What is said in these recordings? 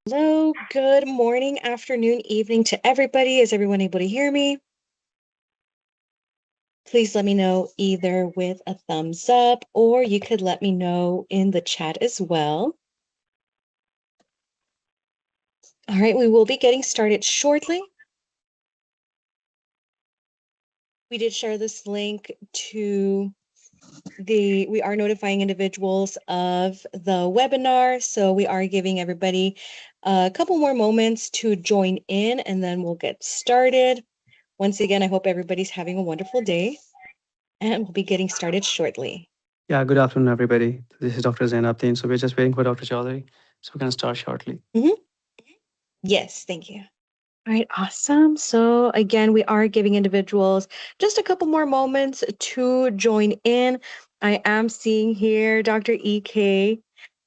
Hello, good morning, afternoon, evening to everybody. Is everyone able to hear me? Please let me know either with a thumbs up or you could let me know in the chat as well. All right, we will be getting started shortly. We did share this link to we are notifying individuals of the webinar, so we are giving everybody a couple more moments to join in and then we'll get started. Once again, I hope everybody's having a wonderful day. And we'll be getting started shortly. Yeah, good afternoon, everybody. This is Dr. Zainabdeen. So we're just waiting for Dr. Chaudhary. So we're going to start shortly. Yes, thank you. All right, awesome. So again, we are giving individuals just a couple more moments to join in. I am seeing here Dr. EK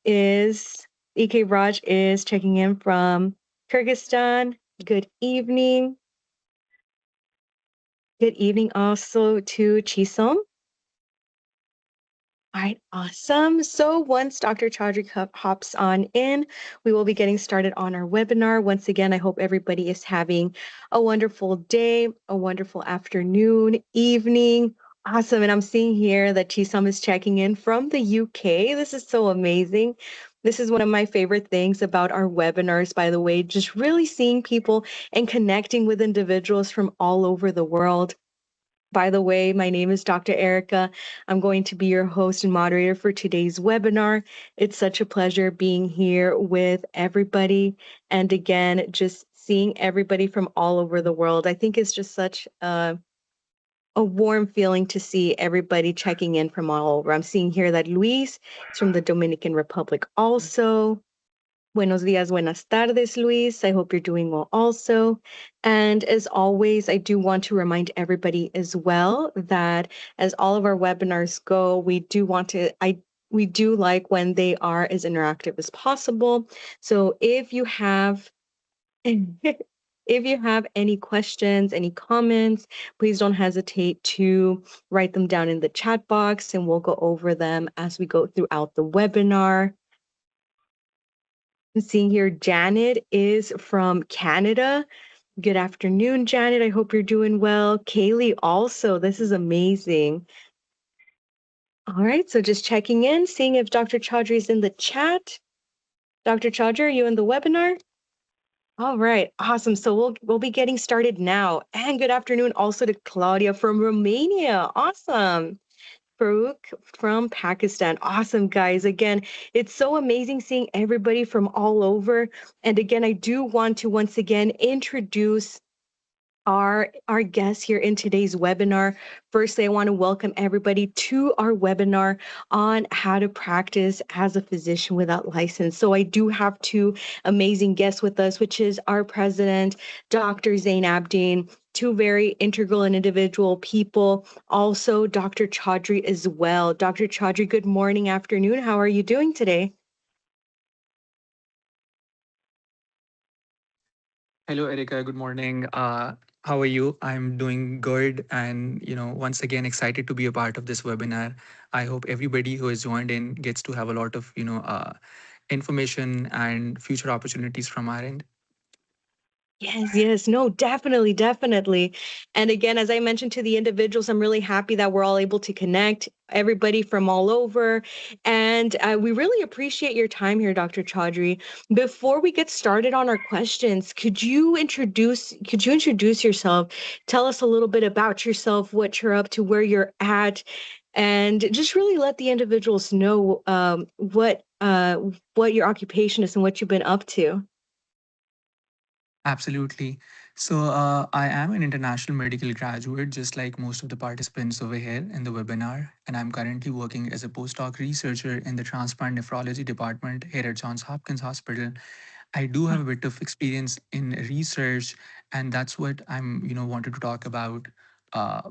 Raj is checking in from Kyrgyzstan. Good evening. Good evening also to Chisom. All right, awesome. So once Dr. Chaudhary hops on in, we will be getting started on our webinar. Once again, I hope everybody is having a wonderful day, a wonderful afternoon, evening. Awesome. And I'm seeing here that Chisam is checking in from the UK. This is so amazing. This is one of my favorite things about our webinars, by the way, just really seeing people and connecting with individuals from all over the world. By the way, my name is Dr. Erica. I'm going to be your host and moderator for today's webinar. It's such a pleasure being here with everybody. And again, just seeing everybody from all over the world. I think it's just such a warm feeling to see everybody checking in from all over. I'm seeing here that Luis is from the Dominican Republic also. Buenos días, buenas tardes, Luis. I hope you're doing well also. And as always, I do want to remind everybody as well that as all of our webinars go, we do like when they are as interactive as possible. So if you have if you have any questions, any comments, please don't hesitate to write them down in the chat box and we'll go over them as we go throughout the webinar. I'm seeing here Janet is from Canada. Good afternoon, Janet. I hope you're doing well. Kaylee also. This is amazing. All right, so just checking in, seeing if Dr. Chaudhary is in the chat. Dr. Chaudhary, are you in the webinar? All right, awesome. So we'll be getting started now. And good afternoon also to Claudia from Romania. Awesome. Farouk from Pakistan. Awesome, guys. Again, it's so amazing seeing everybody from all over. And again, I do want to once again introduce our guests here in today's webinar. Firstly, I want to welcome everybody to our webinar on how to practice as a physician without license. So I do have two amazing guests with us, which is our president, Dr. Zain Abdin, two very integral and individual people. Also, Dr. Chaudhary as well. Dr. Chaudhary, good morning, afternoon. How are you doing today? Hello, Erica. Good morning. How are you? I'm doing good. And, once again, excited to be a part of this webinar. I hope everybody who has joined in gets to have a lot of, information and future opportunities from our end. Yes, no, definitely, definitely. And again, as I mentioned to the individuals, I'm really happy that we're all able to connect, everybody from all over. And we really appreciate your time here, Dr. Chaudhary. Before we get started on our questions, could you introduce yourself? Tell us a little bit about yourself, what you're up to, where you're at, and just really let the individuals know what your occupation is and what you've been up to. Absolutely. So, I am an international medical graduate, just like most of the participants over here in the webinar. And I'm currently working as a postdoc researcher in the transplant nephrology department here at Johns Hopkins Hospital. I do have a bit of experience in research, and that's what I'm, wanted to talk about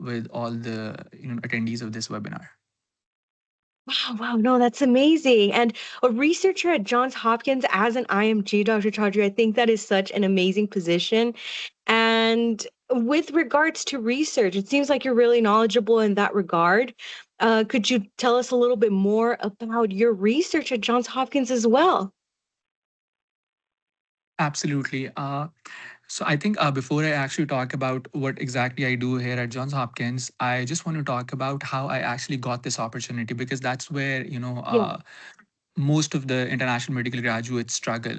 with all the, attendees of this webinar. Wow, wow, no, that's amazing. And a researcher at Johns Hopkins as an IMG, Dr. Chaudhary, I think that is such an amazing position. And with regards to research, it seems like you're really knowledgeable in that regard. Could you tell us a little bit more about your research at Johns Hopkins as well? Absolutely. So I think before I actually talk about what exactly I do here at Johns Hopkins, I just want to talk about how I actually got this opportunity, because that's where Yeah. most of the international medical graduates struggle.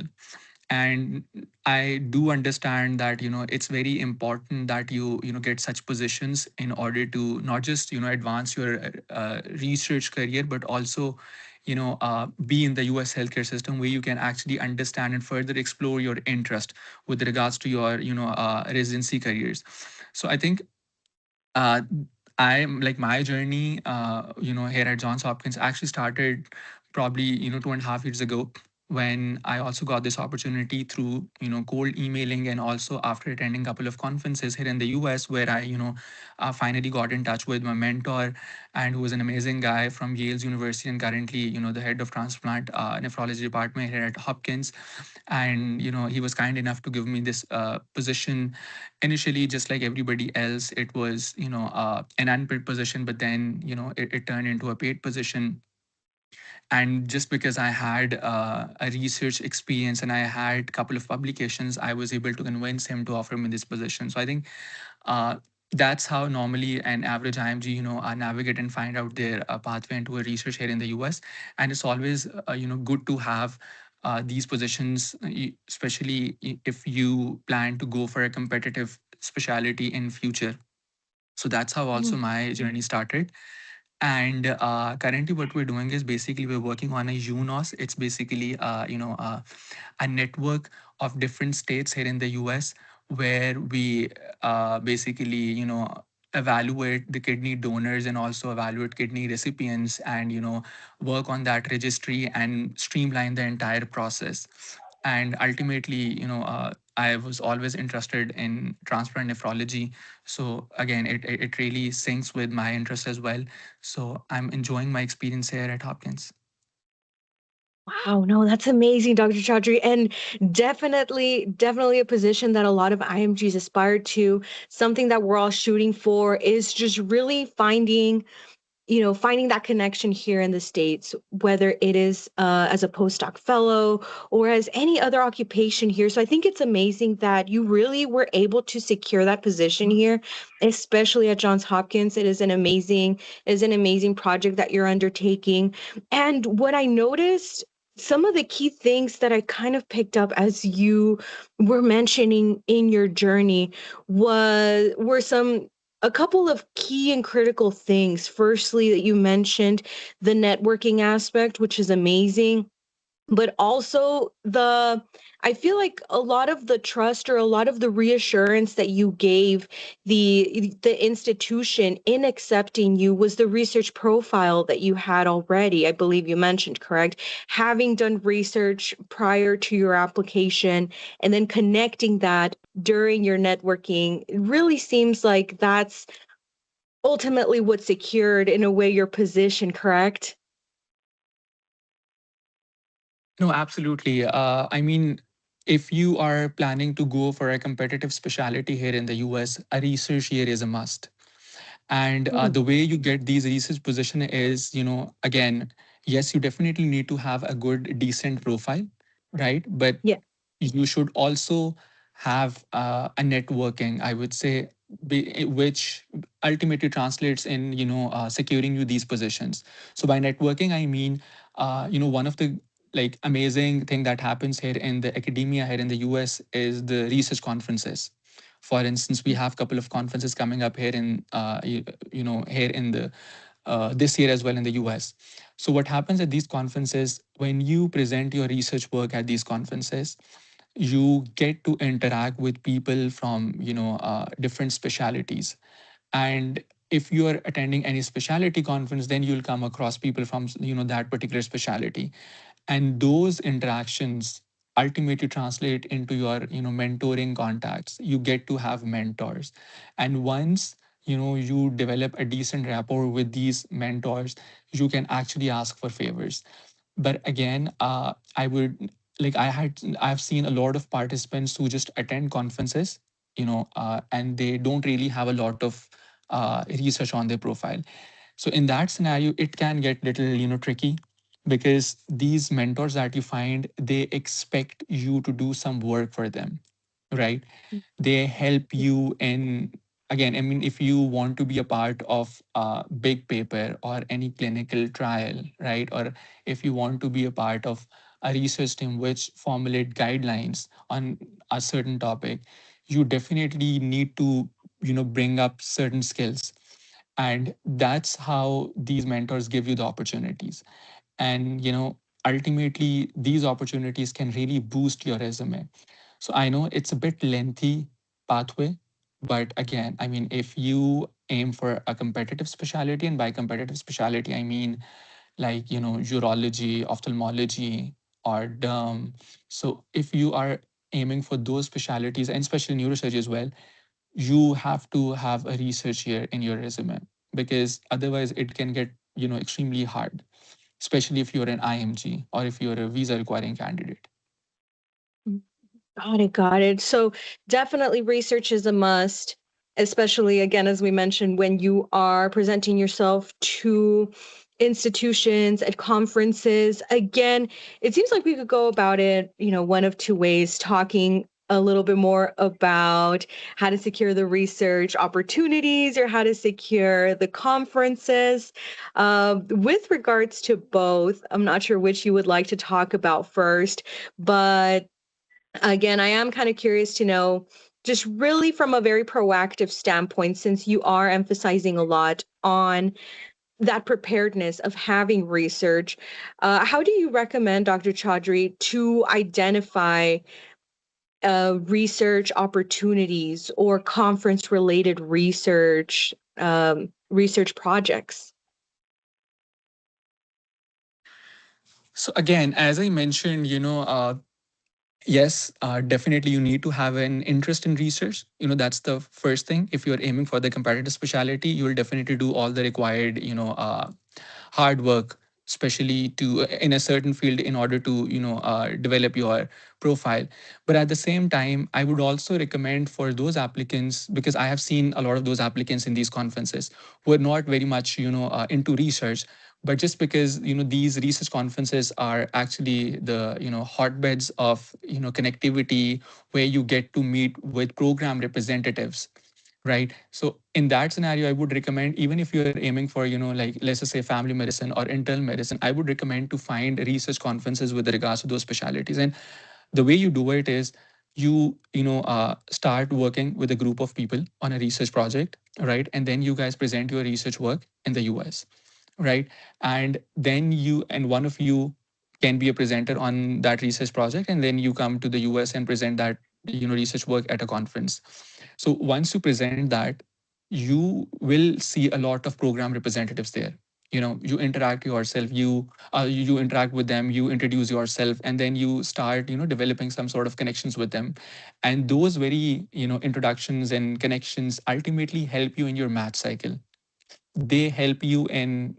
And I do understand that it's very important that you get such positions in order to not just advance your research career, but also be in the US healthcare system, where you can actually understand and further explore your interest with regards to your residency careers. So I think uh, I'm like my journey, here at Johns Hopkins actually started probably 2.5 years ago, when I also got this opportunity through cold emailing, and also after attending a couple of conferences here in the US, where I finally got in touch with my mentor, and who was an amazing guy from Yale's University, and currently the head of transplant nephrology department here at Hopkins. And he was kind enough to give me this position. Initially, just like everybody else, it was an unpaid position, but then it turned into a paid position. And just because I had a research experience and I had a couple of publications, I was able to convince him to offer me this position. So I think uh, that's how normally an average IMG navigate and find out their pathway into a research here in the US. And it's always good to have these positions, especially if you plan to go for a competitive specialty in future. So that's how also Mhm. my journey started. And currently, what we're doing is basically we're working on a UNOS. It's basically a network of different states here in the US, where we basically evaluate the kidney donors and also evaluate kidney recipients, and work on that registry and streamline the entire process. And ultimately, I was always interested in transplant nephrology. So again, it really syncs with my interest as well. So I'm enjoying my experience here at Hopkins. Wow, no, that's amazing, Dr. Chaudhry, and definitely a position that a lot of IMGs aspire to. Something that we're all shooting for is just really finding that connection here in the States, whether it is as a postdoc fellow or as any other occupation here. So I think it's amazing that you really were able to secure that position here, especially at Johns Hopkins. It is an amazing project that you're undertaking. And what I noticed, some of the key things that I kind of picked up as you were mentioning in your journey were some a couple of key and critical things. Firstly, that you mentioned the networking aspect, which is amazing, but also I feel like a lot of the trust or a lot of the reassurance that you gave the institution in accepting you was the research profile that you had already. I believe you mentioned, correct? Having done research prior to your application and then connecting that during your networking, it really seems like that's ultimately what secured in a way your position, correct? No, absolutely. I mean, if you are planning to go for a competitive specialty here in the US, a research year is a must. And Mhm. the way you get these research position is, again, yes, you definitely need to have a good, decent profile, right? But Yeah. you should also have a networking, I would say, which ultimately translates in securing you these positions. So by networking, I mean one of the like amazing thing that happens here in the academia here in the US is the research conferences. For instance, we have a couple of conferences coming up here in here in the this year as well in the US. So what happens at these conferences, when you present your research work at these conferences, you get to interact with people from different specialities. And if you are attending any specialty conference, then you'll come across people from that particular specialty, and those interactions ultimately translate into your mentoring contacts. You get to have mentors, and once you develop a decent rapport with these mentors, you can actually ask for favors. But again, I would like I've seen a lot of participants who just attend conferences, and they don't really have a lot of research on their profile. So in that scenario, it can get little tricky. because these mentors that you find, they expect you to do some work for them, right? They help you in, again, I mean, if you want to be a part of a big paper or any clinical trial, right? Or if you want to be a part of a research team which formulate guidelines on a certain topic, you definitely need to, bring up certain skills. And that's how these mentors give you the opportunities. And ultimately these opportunities can really boost your resume. So I know it's a bit lengthy pathway, but again, I mean, if you aim for a competitive specialty, and by competitive specialty I mean like urology, ophthalmology, or derm. So if you are aiming for those specialties, and especially neurosurgery as well, you have to have a research year in your resume, because otherwise it can get extremely hard, especially if you're an IMG or if you're a visa requiring candidate. Got it, got it. So definitely research is a must, especially again, as we mentioned, when you are presenting yourself to institutions at conferences. Again, it seems like we could go about it, one of two ways, talking a little bit more about how to secure the research opportunities or how to secure the conferences. With regards to both, I'm not sure which you would like to talk about first, but again, I am kind of curious to know, just really from a very proactive standpoint, since you are emphasizing a lot on that preparedness of having research, how do you recommend, Dr. Chaudhry, to identify research opportunities or conference related research projects? So again, as I mentioned, yes, definitely you need to have an interest in research. That's the first thing. If you're aiming for the competitive specialty, you will definitely do all the required, hard work, especially to in a certain field in order to develop your profile. But at the same time, I would also recommend for those applicants, because I have seen a lot of those applicants in these conferences who are not very much into research, but just because these research conferences are actually the hotbeds of connectivity, where you get to meet with program representatives, right? So in that scenario, I would recommend, even if you're aiming for like, let's just say family medicine or internal medicine, I would recommend to find research conferences with regards to those specialties. And the way you do it is, you start working with a group of people on a research project, right? And then you guys present your research work in the US, right? And then you and one of you can be a presenter on that research project, and then you come to the US and present that research work at a conference. So once you present that, you will see a lot of program representatives there. You interact yourself, you interact with them, you introduce yourself, and then you start developing some sort of connections with them. And those very introductions and connections ultimately help you in your match cycle. They help you in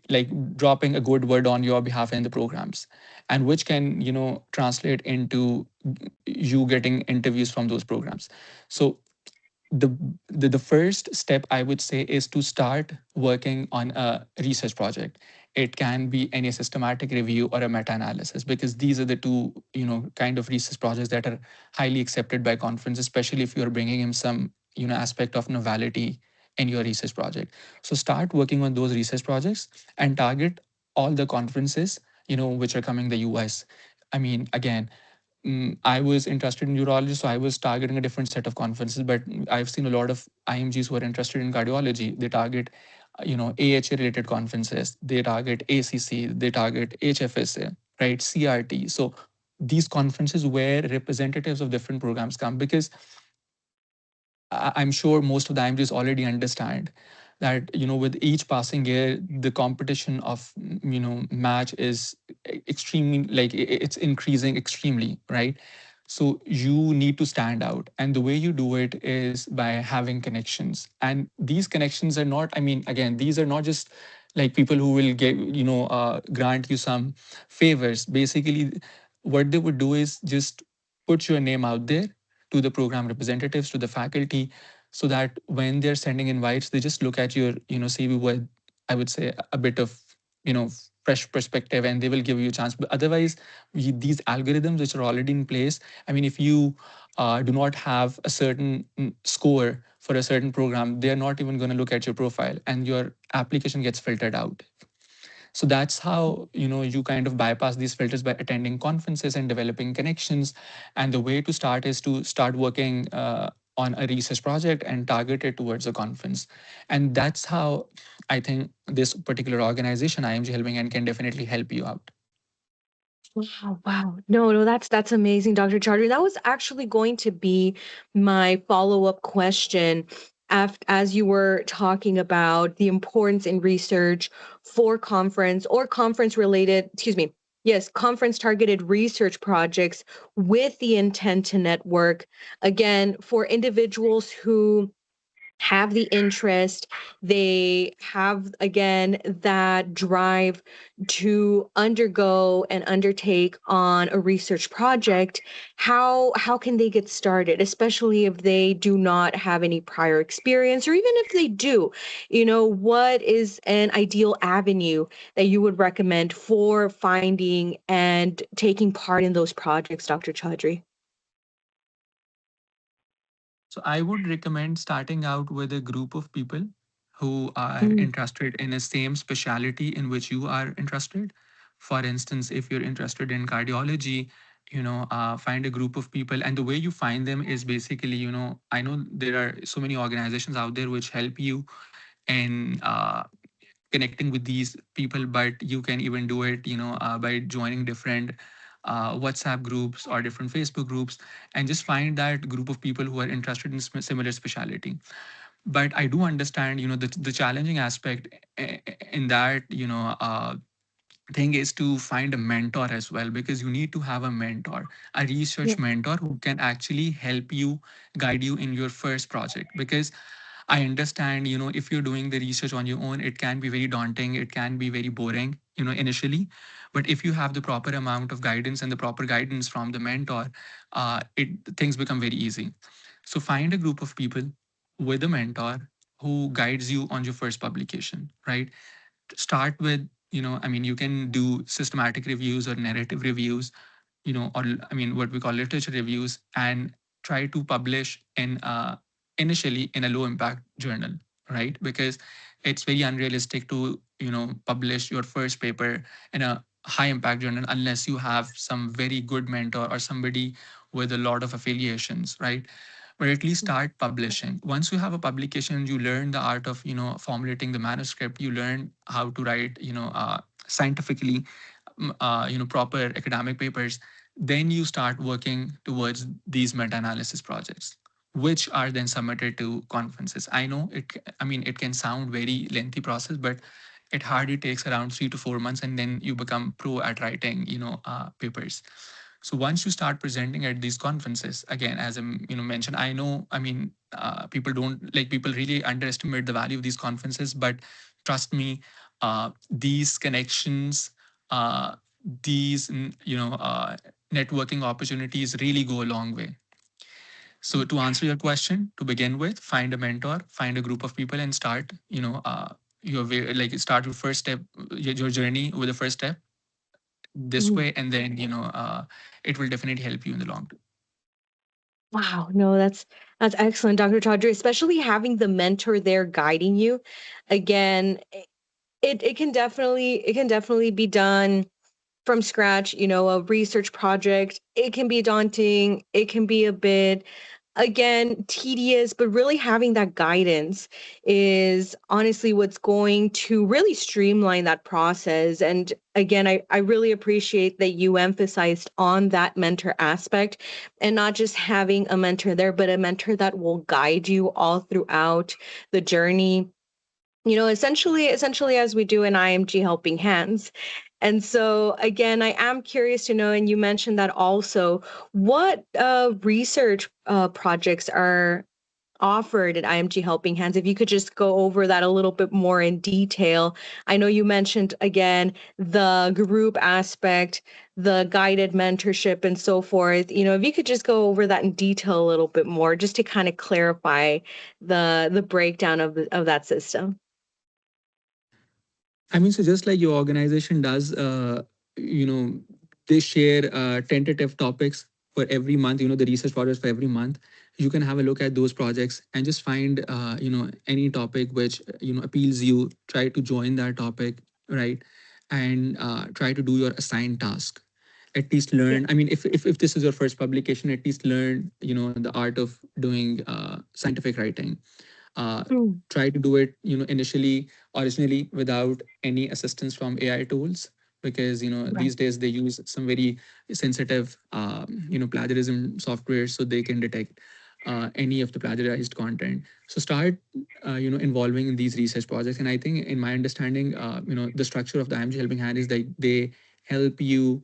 like dropping a good word on your behalf in the programs, and which can translate into you getting interviews from those programs. So the, the first step I would say is to start working on a research project. It can be any systematic review or a meta-analysis, because these are the two kind of research projects that are highly accepted by conference, especially if you're bringing in some aspect of novelty in your research project. So start working on those research projects and target all the conferences which are coming the US. I mean, again, I was interested in urology, so I was targeting a different set of conferences. But I've seen a lot of IMGs who are interested in cardiology. They target, AHA related conferences. They target ACC. They target HFSA, right? CRT. So these conferences where representatives of different programs come, because I'm sure most of the IMGs already understand that with each passing year, the competition of match is extremely, like it's increasing extremely, right? So you need to stand out, and the way you do it is by having connections. And these connections are not, I mean, again, these are not just like people who will get grant you some favors. Basically, what they would do is just put your name out there to the program representatives, to the faculty, so that when they're sending invites, they just look at your CV with, I would say, a bit of you know fresh perspective, and they will give you a chance. But otherwise, these algorithms which are already in place, I mean, if you do not have a certain score for a certain program, they are not even going to look at your profile, and your application gets filtered out. So that's how you kind of bypass these filters by attending conferences and developing connections. And the way to start is to start working on a research project and target it towards a conference. And that's how I think this particular organization, IMG Helping Hand, can definitely help you out. Wow, wow. No, no, that's amazing, Dr. Charter. That was actually going to be my follow-up question as you were talking about the importance in research for conference or conference related, excuse me, yes, conference targeted research projects with the intent to network. Again, for individuals who have the interest, they have again that drive to undergo and undertake on a research project. How can they get started, especially if they do not have any prior experience, or even if they do? What is an ideal avenue that you would recommend for finding and taking part in those projects, Dr. Chaudhry? So I would recommend starting out with a group of people who are Mm, interested in a same specialty in which you are interested. For instance, if you're interested in cardiology, find a group of people. And the way you find them is basically, I know there are so many organizations out there which help you in connecting with these people, but you can even do it, by joining different WhatsApp groups or different Facebook groups, and just find that group of people who are interested in similar specialty. But I do understand, the challenging aspect in that, thing is to find a mentor as well, because you need to have a mentor, a research yeah. mentor who can actually help you, guide you in your first project. Because I understand, if you're doing the research on your own, it can be very daunting, it can be very boring, initially. But if you have the proper amount of guidance and the proper guidance from the mentor, it things become very easy. So find a group of people with a mentor who guides you on your first publication, right? Start with, I mean, you can do systematic reviews or narrative reviews, or I mean, what we call literature reviews, and try to publish in initially in a low impact journal, right? Because it's very unrealistic to publish your first paper in a high impact journal unless you have some very good mentor or somebody with a lot of affiliations, right? But at least start publishing. Once you have a publication, you learn the art of formulating the manuscript. You learn how to write scientifically proper academic papers. Then you start working towards these meta-analysis projects, which are then submitted to conferences. I know I mean, it can sound very lengthy process, but it hardly takes around 3 to 4 months, and then you become pro at writing papers. So once you start presenting at these conferences, again, as I mentioned, I know, I mean, people really underestimate the value of these conferences, but trust me, these connections, uh, these networking opportunities really go a long way. So to answer your question, to begin with, find a mentor, find a group of people, and start your way, like start your first step, your journey with the first step this Mhm. way, and then it will definitely help you in the long term. Wow, no, that's excellent, Dr. Chaudhry, especially having the mentor there guiding you. Again, it can definitely be done from scratch. A research project, it can be daunting, it can be a bit, again, tedious, but really having that guidance is honestly what's going to really streamline that process. And again, I really appreciate that you emphasized on that mentor aspect, and not just having a mentor there, but a mentor that will guide you all throughout the journey, essentially as we do in IMG Helping Hands. And so again, I am curious to know, and you mentioned that also, what research projects are offered at IMG Helping Hands? If you could just go over that a little bit more in detail. I know you mentioned again the group aspect, the guided mentorship, and so forth. If you could just go over that in detail a little bit more, just to kind of clarify the breakdown of that system. I mean, so just like your organization does, you know, they share tentative topics for every month, the research projects for every month. You can have a look at those projects and just find, any topic which, appeals you, try to join that topic, right? And try to do your assigned task. At least Yeah. learn, I mean, if this is your first publication, at least learn, the art of doing scientific writing. uh, Mm, Try to do it originally without any assistance from AI tools, because right. these days they use some very sensitive plagiarism software, so they can detect any of the plagiarized content. So start involving in these research projects. And I think, in my understanding, the structure of the IMG Helping Hand is that they help you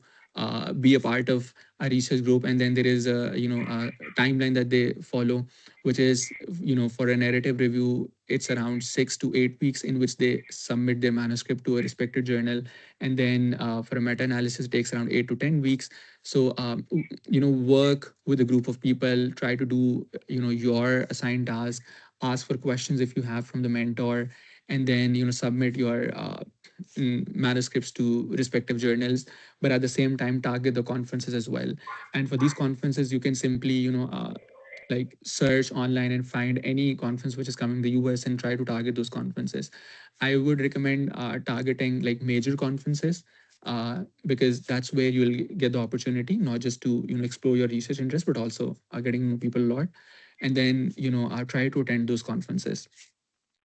be a part of a research group, and then there is a timeline that they follow, which is, for a narrative review, it's around 6 to 8 weeks in which they submit their manuscript to a respected journal. And then for a meta-analysis, it takes around 8 to 10 weeks. So work with a group of people, try to do your assigned task, ask for questions if you have from the mentor, and then submit your manuscripts to respective journals. But at the same time, target the conferences as well. And for these conferences, you can simply like search online and find any conference which is coming in the US and try to target those conferences. I would recommend targeting like major conferences, because that's where you'll get the opportunity not just to explore your research interest, but also getting to know people a lot. And then try to attend those conferences.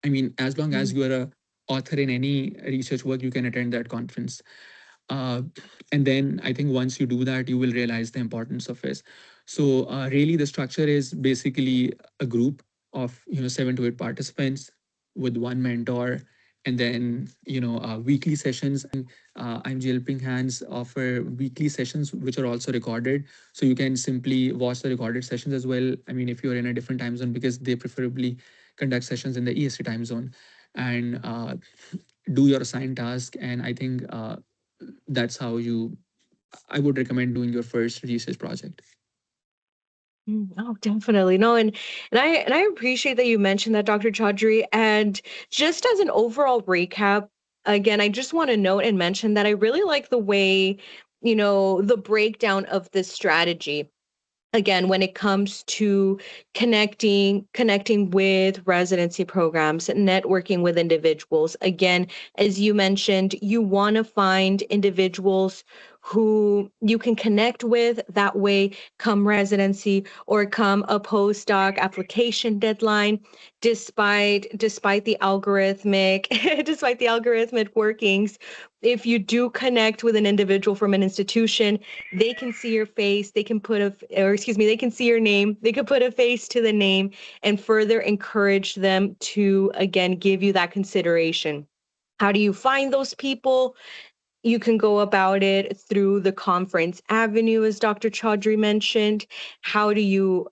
I mean, as long as Mm, you are a author in any research work, you can attend that conference. uh, and then I think once you do that, you will realize the importance of it. So really, the structure is basically a group of 7 to 8 participants with one mentor, and then weekly sessions. I think I'm helping hands offer weekly sessions which are also recorded, so you can simply watch the recorded sessions as well. I mean, if you're in a different time zone, because they preferably conduct sessions in the EST time zone. And do your assigned task. And I think that's how you I would recommend doing your first research project. oh, definitely. No, and I appreciate that you mentioned that, Dr. Chaudhry. And just as an overall recap, again, I just want to note and mention that I really like the way, the breakdown of this strategy, again, when it comes to connecting with residency programs, networking with individuals. Again, as you mentioned, you want to find individuals who you can connect with. That way, come residency or come a postdoc application deadline, despite the algorithmic despite the algorithmic workings, if you do connect with an individual from an institution, they can see your face, they can or excuse me, they can see your name, they could put a face to the name, and further encourage them to again give you that consideration. How do you find those people? You can go about it through the conference avenue, as Dr. Chaudhry mentioned. How do you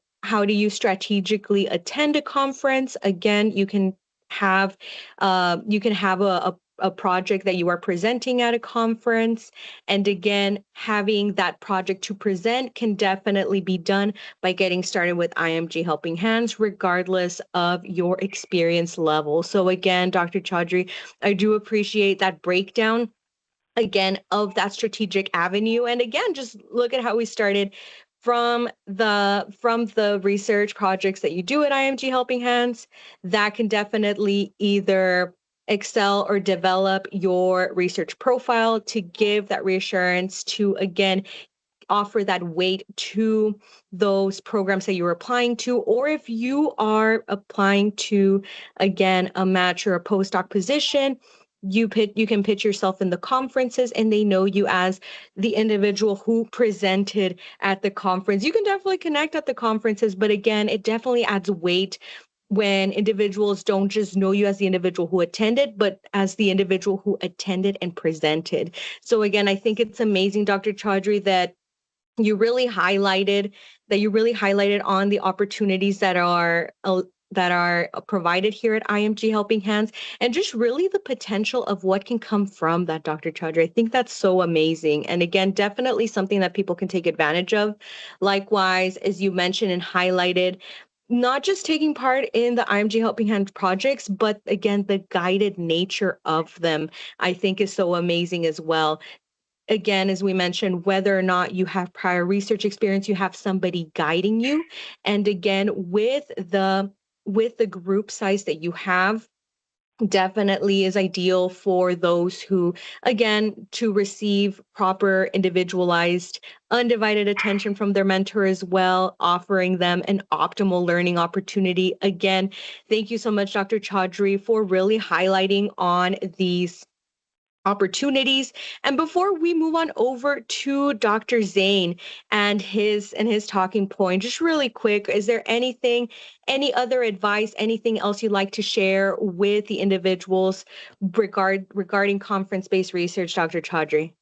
strategically attend a conference? Again, you can have a project that you are presenting at a conference. And again, having that project to present can definitely be done by getting started with IMG Helping Hands, regardless of your experience level. So again, Dr. Chaudhry, I do appreciate that breakdown again of that strategic avenue. And again, just look at how we started from the research projects that you do at IMG Helping Hands. That can definitely either excel or develop your research profile to give that reassurance to again offer that weight to those programs that you're applying to. Or if you are applying to, again, a match or a postdoc position, you can pitch yourself in the conferences and they know you as the individual who presented at the conference. You can definitely connect at the conferences, but again, it definitely adds weight when individuals don't just know you as the individual who attended, but as the individual who attended and presented. So again, I think it's amazing, Dr. Chaudhry, you really highlighted that you really highlighted on the opportunities that are provided here at IMG Helping Hands, and just really the potential of what can come from that, Dr. Chaudhry. I think that's so amazing. And again, definitely something that people can take advantage of. Likewise, as you mentioned and highlighted, not just taking part in the IMG Helping Hand projects, but again, the guided nature of them, I think is so amazing as well. Again, as we mentioned, whether or not you have prior research experience, you have somebody guiding you. And again, with the group size that you have, definitely is ideal for those who, again, to receive proper individualized undivided attention from their mentor as well, offering them an optimal learning opportunity. Again, thank you so much, Dr. Chaudhry, for really highlighting on these opportunities. And before we move on over to Dr. Zane and his talking point, just really quick, is there anything, any other advice, anything else you'd like to share with the individuals regarding conference-based research, Dr. Chaudhry?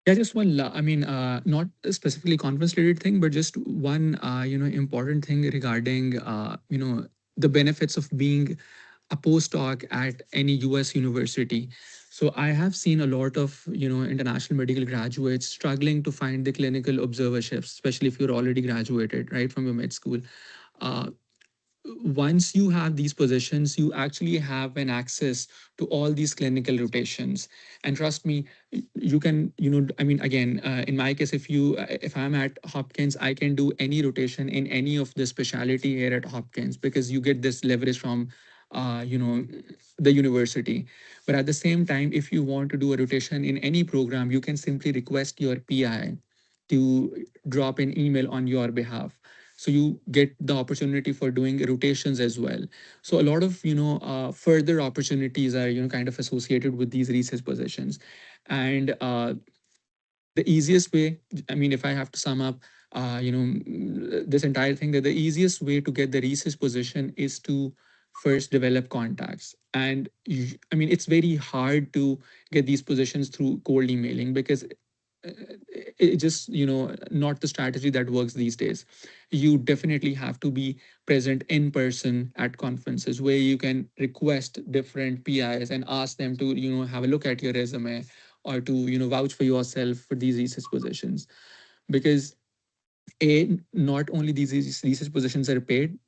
Yeah, just one. I mean, not a specifically conference related thing, but just one, important thing regarding, the benefits of being a postdoc at any US university. So I have seen a lot of, international medical graduates struggling to find the clinical observerships, especially if you're already graduated, right, from your med school. Uh, Once you have these positions, you actually have an access to all these clinical rotations. And trust me, you can, I mean, again, in my case, if I'm at Hopkins, I can do any rotation in any of the specialty here at Hopkins because you get this leverage from, uh, you know, the university. But at the same time, if you want to do a rotation in any program, you can simply request your PI to drop an email on your behalf, so you get the opportunity for doing rotations as well. So a lot of further opportunities are kind of associated with these research positions. And the easiest way, I mean, if I have to sum up this entire thing, that the easiest way to get the research position is to first develop contacts. And I mean, it's very hard to get these positions through cold emailing because it just not the strategy that works these days. You definitely have to be present in person at conferences where you can request different PIs and ask them to have a look at your resume, or to vouch for yourself for these research positions. Because not only these research positions are paid,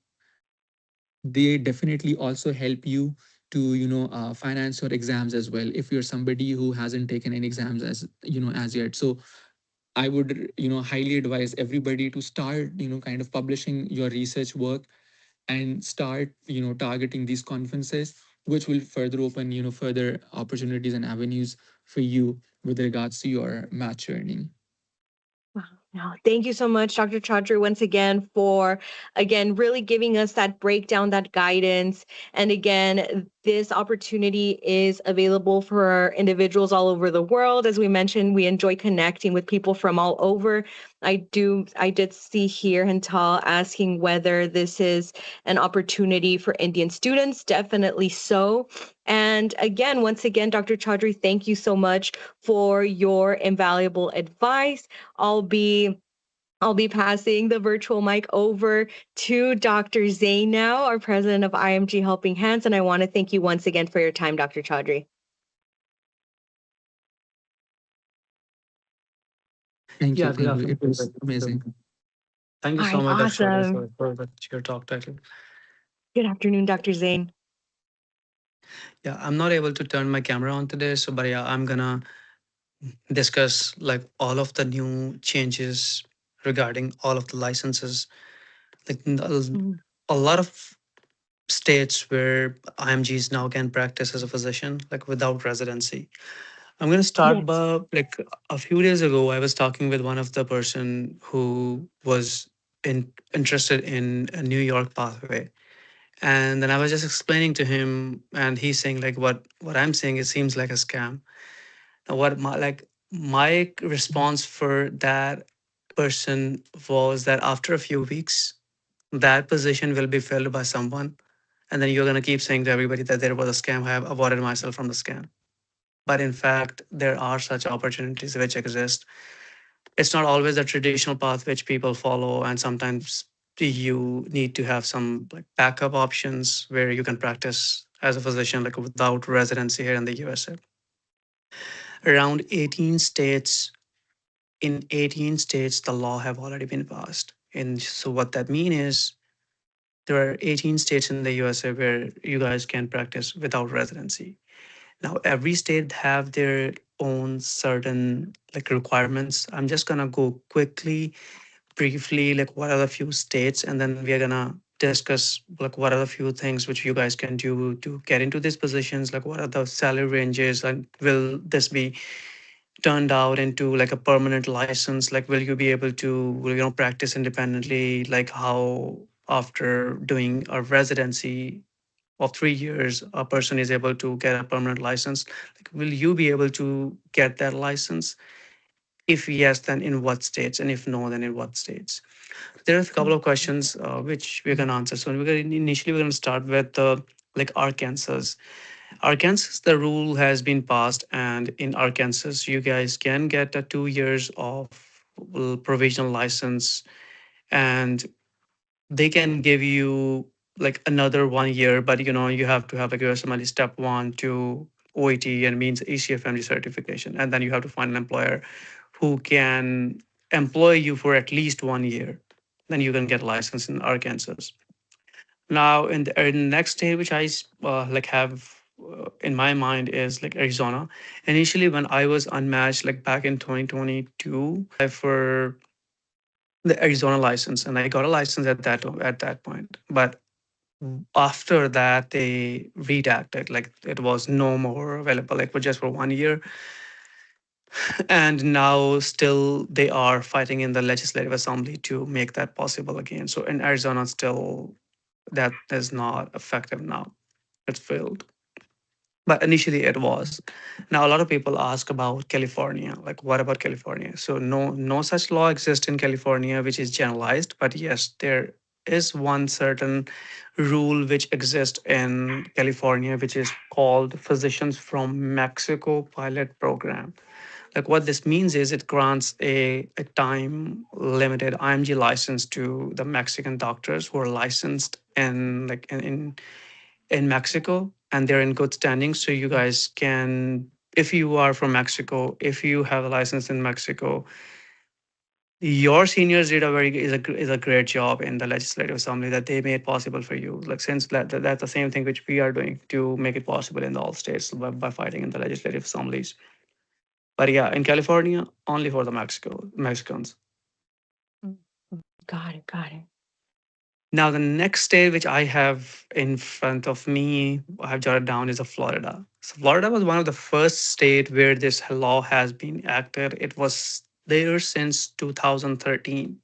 they definitely also help you to finance your exams as well, if you're somebody who hasn't taken any exams as yet. So I would, highly advise everybody to start, kind of publishing your research work and start, targeting these conferences, which will further open, further opportunities and avenues for you with regards to your math journey. Wow. No, thank you so much, Dr. Chaudhry, once again for again really giving us that breakdown, that guidance. And again, this opportunity is available for individuals all over the world. As we mentioned, we enjoy connecting with people from all over. I did see here Hintal asking whether this is an opportunity for Indian students. Definitely so. And again, once again, Dr. Chaudhry, thank you so much for your invaluable advice. I'll be I'll be passing the virtual mic over to Dr. Zain now, our president of IMG Helping Hands, and I want to thank you once again for your time, Dr. Chaudhry. Thank you. Yeah, good Thank you. It afternoon. was amazing. Thank you All so right, much, Dr. Sharda, awesome. for your talk title. Good afternoon, Dr. Zain. Yeah, I'm not able to turn my camera on today, so but yeah, I'm gonna discuss like all of the new changes regarding all of the licenses. Like Mhm. a lot of states where IMGs now can practice as a physician, like without residency. I'm gonna start Yes. by like a few days ago, I was talking with one of the person who was interested in a New York pathway. And then I was just explaining to him, and he's saying like what I'm saying, it seems like a scam. Now what my response for that person was that after a few weeks, that position will be filled by someone, and then you're gonna keep saying to everybody that there was a scam. I have avoided myself from the scam. But in fact, there are such opportunities which exist. It's not always the traditional path which people follow, and sometimes you need to have some like backup options where you can practice as a physician like without residency here in the USA. Around 18 states, in 18 states the law have already been passed. And so what that means is there are 18 states in the USA where you guys can practice without residency. Now every state have their own certain like requirements. I'm just gonna go quickly, briefly, like what are the few states, and then we are gonna discuss like what are the few things which you guys can do to get into these positions, like what are the salary ranges, and will this be turned out into like a permanent license, like will you be able to practice independently, like how after doing a residency of 3 years a person is able to get a permanent license, like will you be able to get that license? If yes, then in what states, and if no, then in what states? There are a couple of questions which we're going to answer. So initially we're going to start with like Arkansas. Arkansas, the rule has been passed, and in Arkansas, you guys can get a 2 years of provisional license, and they can give you like another 1 year, but you have to have like USMLE step one to OET and means ECFMG certification, and then you have to find an employer who can employ you for at least 1 year. Then you can get a license in Arkansas. Now, in the next state, which I like have in my mind is like Arizona. Initially, when I was unmatched, like back in 2022, I applied for the Arizona license, and I got a license at that point. But after that, they redacted, like it was no more available, like for just for 1 year. And now still they are fighting in the legislative assembly to make that possible again. So in Arizona, still that is not effective now. It's failed. But initially it was. Now a lot of people ask about California. Like, what about California? So no such law exists in California, which is generalized. But yes, there is one certain rule which exists in California, which is called Physicians from Mexico Pilot Program. Like what this means is it grants a time limited IMG license to the Mexican doctors who are licensed in Mexico, and they're in good standing. So you guys can, if you are from Mexico, if you have a license in Mexico, your seniors did a very is a great job in the legislative assembly that they made possible for you. Like since that's the same thing which we are doing to make it possible in all states by fighting in the legislative assemblies. But yeah, in California, only for the Mexicans. Mm, got it, got it. Now, the next state which I have in front of me, I have jotted down, is Florida. So, Florida was one of the first state where this law has been acted. It was there since 2013.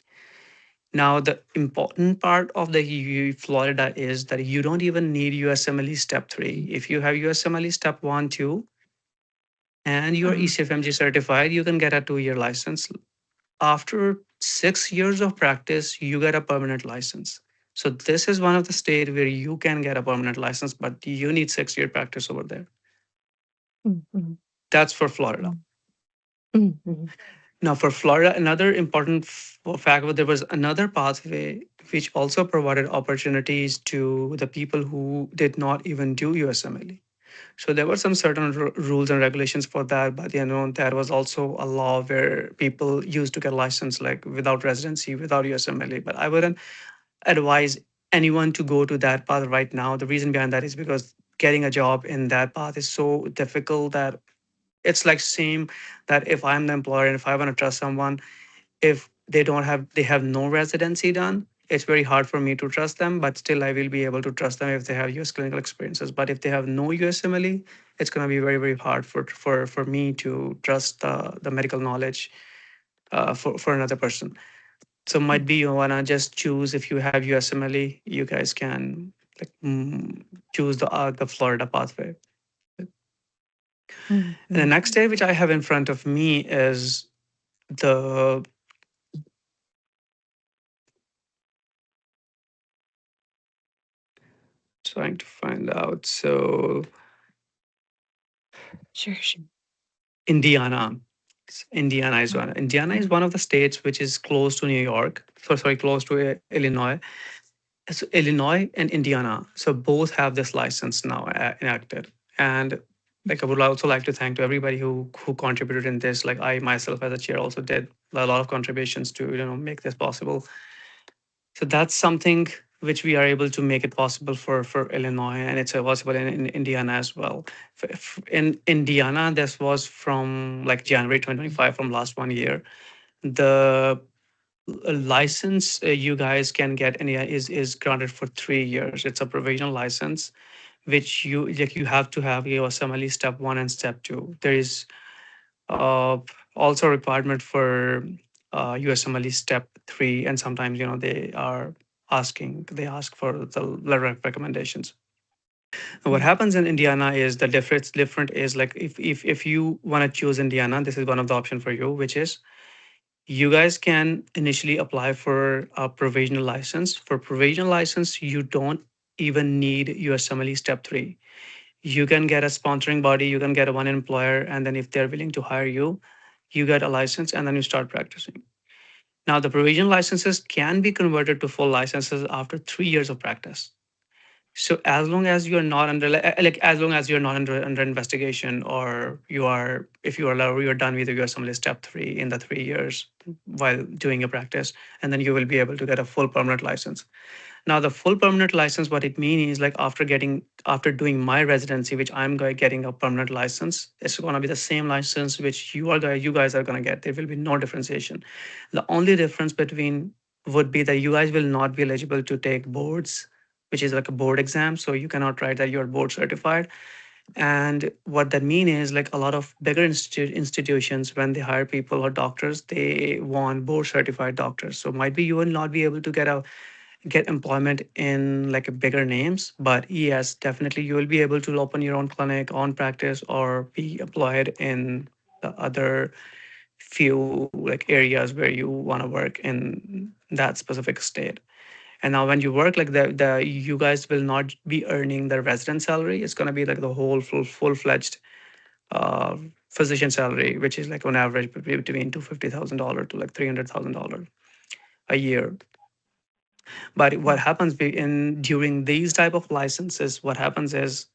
Now, the important part of the Florida is that you don't even need USMLE Step 3. If you have USMLE Step 1, 2, and you are Uh-huh. ECFMG certified, you can get a 2 year license. After 6 years of practice, you get a permanent license. So this is one of the state where you can get a permanent license, but you need 6 year practice over there. Mm, mhm, That's for Florida. mm, mm, mhm, Now, for Florida, another important fact, there was another pathway which also provided opportunities to the people who did not even do USMLE. So there were some certain rules and regulations for that, but there was also a law where people used to get license like without residency, without USMLE. But I wouldn't advise anyone to go to that path right now. The reason behind that is because getting a job in that path is so difficult that it's like same that if I'm the employer and if I want to trust someone, if they have no residency done, it's very hard for me to trust them, but still I will be able to trust them if they have US clinical experiences. But if they have no USMLE, it's going to be very, very hard for me to trust the medical knowledge for another person. So might mm, be you wanna just choose, if you have USMLE, you guys can like choose the Florida pathway. And mm, the mm. next state which I have in front of me is the trying to find out. So Sure, sure. Indiana. Indiana is one. Indiana is one of the states which is close to New York. So sorry, close to Illinois. So Illinois and Indiana, so both have this license now enacted. And like I would also like to thank to everybody who contributed in this. Like I myself as a chair also did a lot of contributions to make this possible. So that's something which we are able to make it possible for Illinois, and it's possible in Indiana as well. In Indiana, this was from like January 2025, from last 1 year. The license you guys can get in is granted for 3 years. It's a provisional license, which you have to have your USMLE step one and step two. There is uh, also a requirement for USMLE step three, and sometimes they are they ask for the letter of recommendations. And what Mhm. happens in Indiana is the different is like if you want to choose Indiana, this is one of the option for you, which is you guys can initially apply for a provisional license. For provisional license, you don't even need USMLE step three. You can get a sponsoring body, you can get a one employer, and then if they're willing to hire you, you get a license and then you start practicing. Now, the provisional licenses can be converted to full licenses after 3 years of practice. So as long as you're not under as long as you're not under investigation, or you are if you are you're done with your assembly step three in the 3 years while doing your practice, and then you will be able to get a full permanent license. Now, the full permanent license, what it means is like after doing my residency, which I'm getting a permanent license, it's going to be the same license which you guys are going to get. There will be no differentiation. The only difference between would be that you guys will not be eligible to take boards, which is like a board exam. So you cannot write that you're board certified. And what that means is like a lot of bigger institutions, when they hire people or doctors, they want board certified doctors. So might be you will not be able to get employment in like a bigger names, but yes, definitely you will be able to open your own clinic, own practice, or be employed in the other few like areas where you want to work in that specific state. And now when you work like the you guys will not be earning the resident salary. It's going to be like the whole full-fledged uh, physician salary, which is like on average between $250,000 to like $300,000 a year. But what happens in during these type of licenses, what happens is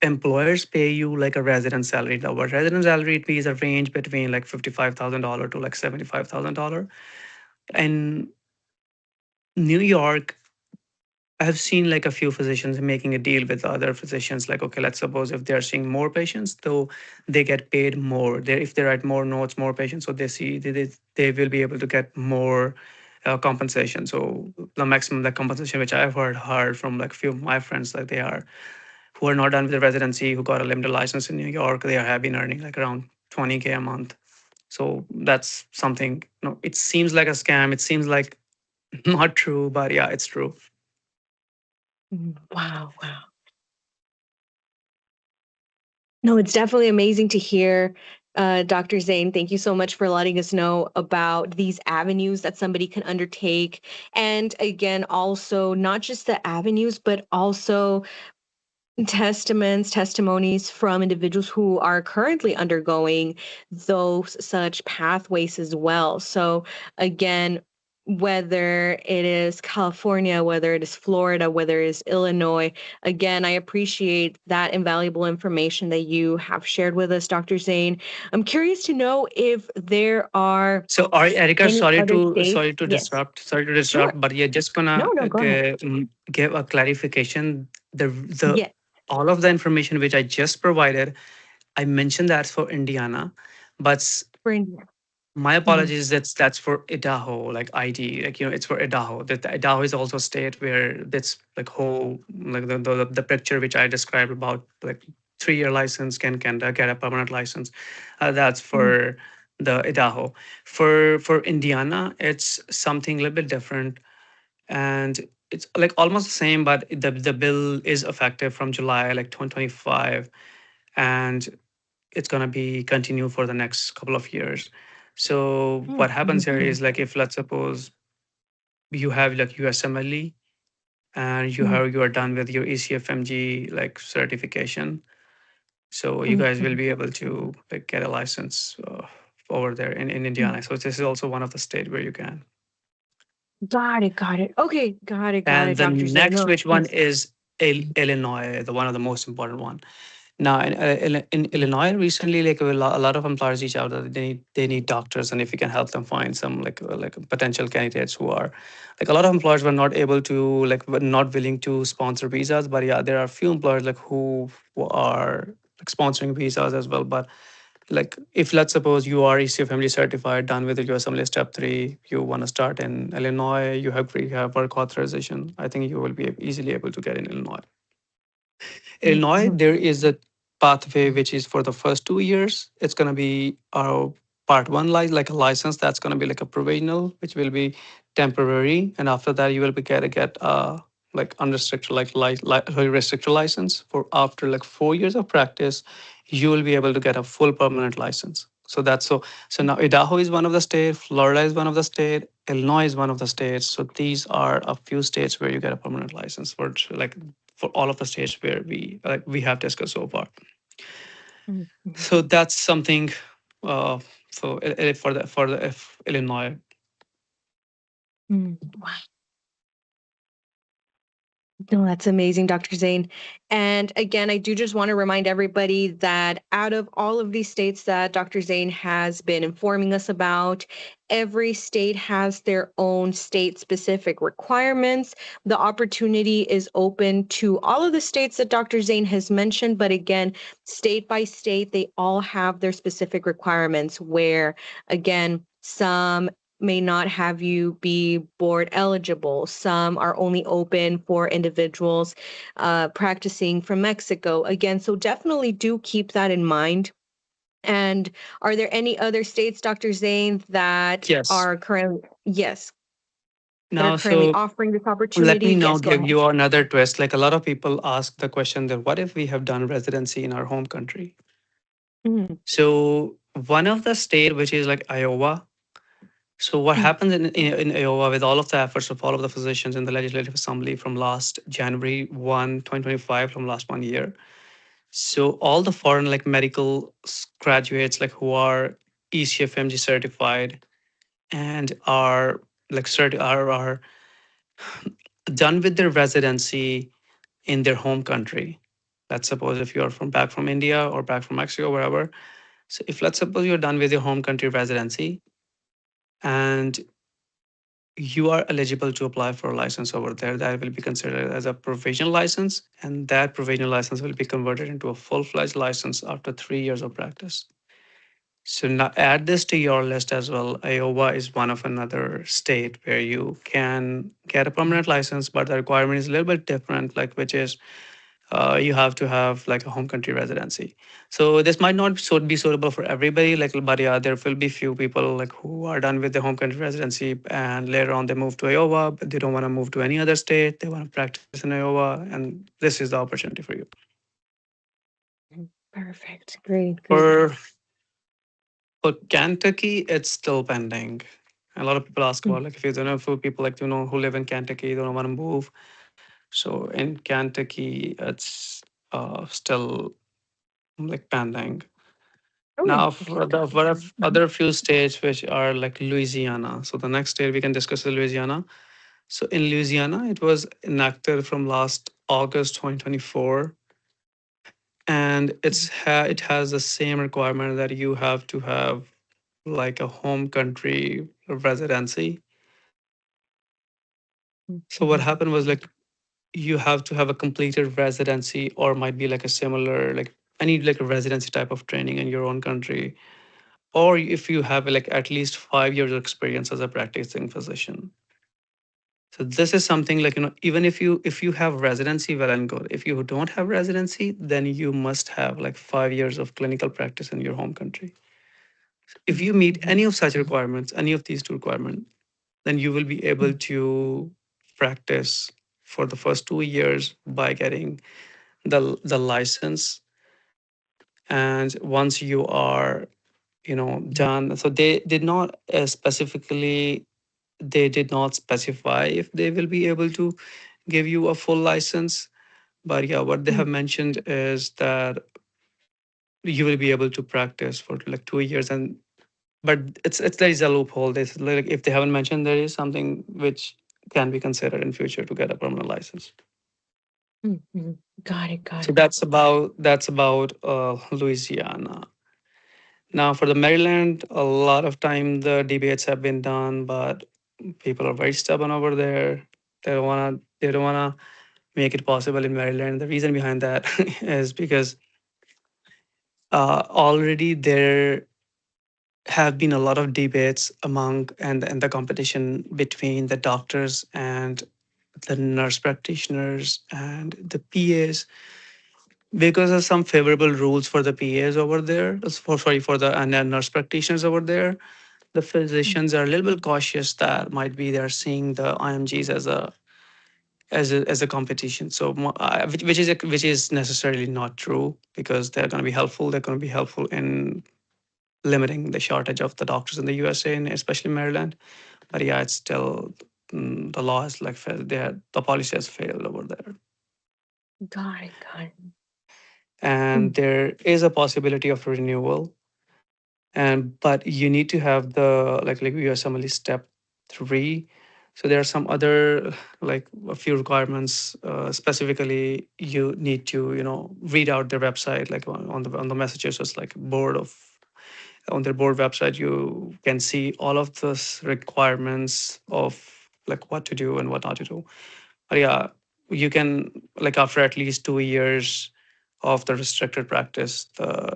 employers pay you like a resident salary. The what resident salary it is a range between like $55,000 to like $75,000. In New York, I've seen like a few physicians making a deal with other physicians. Like, okay, let's suppose if they're seeing more patients, though they get paid more. If they write more notes, more patients, so they will be able to get more compensation. So the maximum the compensation which I've heard from like few of my friends, like they are who are not done with the residency, who got a limited license in New York, they have been earning like around 20K a month. So that's something. No, it seems like a scam. It seems like not true, but yeah, it's true. Mhm. Wow, wow. No, it's definitely amazing to hear, Dr. Zane. Thank you so much for letting us know about these avenues that somebody can undertake. And again, also not just the avenues, but also testimonies from individuals who are currently undergoing those such pathways as well. So, again, whether it is California, whether it is Florida, whether it is Illinois, again, I appreciate that invaluable information that you have shared with us, Dr. Zane. I'm curious to know if there are So, Erica, any other states. Yes, sorry to sure. disrupt, but yeah, just No, gonna no, go ahead. give a clarification. The Yes, all of the information which I just provided, I mentioned that's for Indiana, but for India. my Mhm, apologies. That's for Idaho, like ID, like it's for Idaho. That Idaho is also a state where that's like whole like the picture which I described about like 3 year license can get a permanent license. That's mhm, for the Idaho. For Indiana, it's something a little bit different, and it's like almost the same, but the bill is effective from July like 2025, and it's going to be continue for the next couple of years. So what mhm, happens mhm, here mhm, is like if let's suppose you have like USMLE and mhm, you are done with your ECFMG like certification, so you mhm, guys will mhm. be able to like get a license over there in Mm. Indiana. So this is also one of the state where you can. Got it, got it. Okay, got it, And the Dr. Zane. next No, which one yes. is Illinois, the one of the most important one. Now, in Illinois, recently, like a lot of employers reach out that they need doctors, and if you can help them find some like potential candidates who are like a lot of employers were not able to like were not willing to sponsor visas, but yeah, there are a few employers like who are like sponsoring visas as well. But like if let's suppose you are ECU family certified, done with your assembly step 3, you want to start in Illinois, you have work authorization. I think you will be easily able to get in Illinois. Illinois, Mhm. there is a pathway which is for the first 2 years. It's going to be our part one, like a license that's going to be like a provisional, which will be temporary, and after that you will be get like unrestricted restricted license. For after like 4 years of practice, you will be able to get a full permanent license. So that's so now Idaho is one of the state, Florida is one of the state, Illinois is one of the states. So these are a few states where you get a permanent license for all of the states where we have discussed so far. Mhm. So that's something uh, for the Illinois. Mhm. No, that's amazing, Dr. Zane. And again, I do just want to remind everybody that out of all of these states that Dr. Zane has been informing us about, every state has their own state specific requirements. The opportunity is open to all of the states that Dr. Zane has mentioned, but again, state by state, they all have their specific requirements where, again, some may not have you be board eligible. Some are only open for individuals practicing from Mexico. Again, so definitely do keep that in mind. And are there any other states, Dr. Zane, that Yes. are currently, yes, that are Now, currently so offering this let me opportunity? now Yes, go give ahead. you another twist. Like a lot of people ask the question that what if we have done residency in our home country? Mhm, So one of the state which is like Iowa. So what mhm, happens in Iowa with all of the efforts of all of the physicians in the Legislative Assembly from last January 1, 2025, from last 1 year. So all the foreign like medical graduates like who are ECFMG certified and are are done with their residency in their home country. Let's suppose if you're from back from India or back from Mexico, wherever. So if let's suppose you're done with your home country residency and you are eligible to apply for a license over there, that will be considered as a provisional license, and that provisional license will be converted into a full-fledged license after 3 years of practice. So now add this to your list as well. Iowa is one of another state where you can get a permanent license, but the requirement is a little bit different, like which is you have to have like a home country residency. So this might not be suitable for everybody, like, but yeah, there will be few people like who are done with the home country residency and later on they move to Iowa, but they don't want to move to any other state. They want to practice in Iowa, and this is the opportunity for you. mhm. Perfect. Great, great. For for Kentucky, it's still pending. A lot of people ask Mhm, about like if you don't know, for people like who live in Kentucky, don't want to move. So in Kentucky, it's still like pending. okay, Now, okay, for the okay. for Mhm, other few states which are like Louisiana. So the next state we can discuss is Louisiana. So in Louisiana, it was enacted from last August 2024, and it has the same requirement that you have to have like a home country residency. mhm, So what mhm, happened was like you have to have a completed residency or might be like a similar like any like a residency type of training in your own country, or if you have like at least 5 years of experience as a practicing physician. So this is something like even if you have residency, well and good. If you don't have residency, then you must have like 5 years of clinical practice in your home country. If mhm, you meet mhm, any of such requirements, any of these two requirements, then you will be able mhm, to practice for the first 2 years by getting the license. And once you are done, so they did not specifically they did not specify if they will be able to give you a full license. But yeah, what they mhm, have mentioned is that you will be able to practice for like 2 years, and but it's there is a loophole. This like if they haven't mentioned, there is something which can be considered in future to get a permanent license. Mhm. Got it, got So it. that's about Louisiana. Now for the Maryland, a lot of time the debates have been done, but people are very stubborn over there. They don't wanna make it possible in Maryland. The reason behind that is because already there have been a lot of debates among and the competition between the doctors and the nurse practitioners and the PAs because of some favorable rules for the PAs over there, for the and the nurse practitioners over there. The Mm. physicians are a little bit cautious that might be they're seeing the IMGs as a competition. So which is necessarily not true because they're going to be helpful. They're going to be helpful in limiting the shortage of the doctors in the USA and especially Maryland. But yeah, it's still the law has like failed. The policy has failed over there, Got it, got it. and Mm. there is a possibility of renewal. And but you need to have the like USMLE step 3. So there are some other like a few requirements. Specifically, you need to read out their website like on the Massachusetts like board of on their board website. You can see all of the requirements of like what to do and what not to do. But yeah, you can like after at least 2 years of the restricted practice,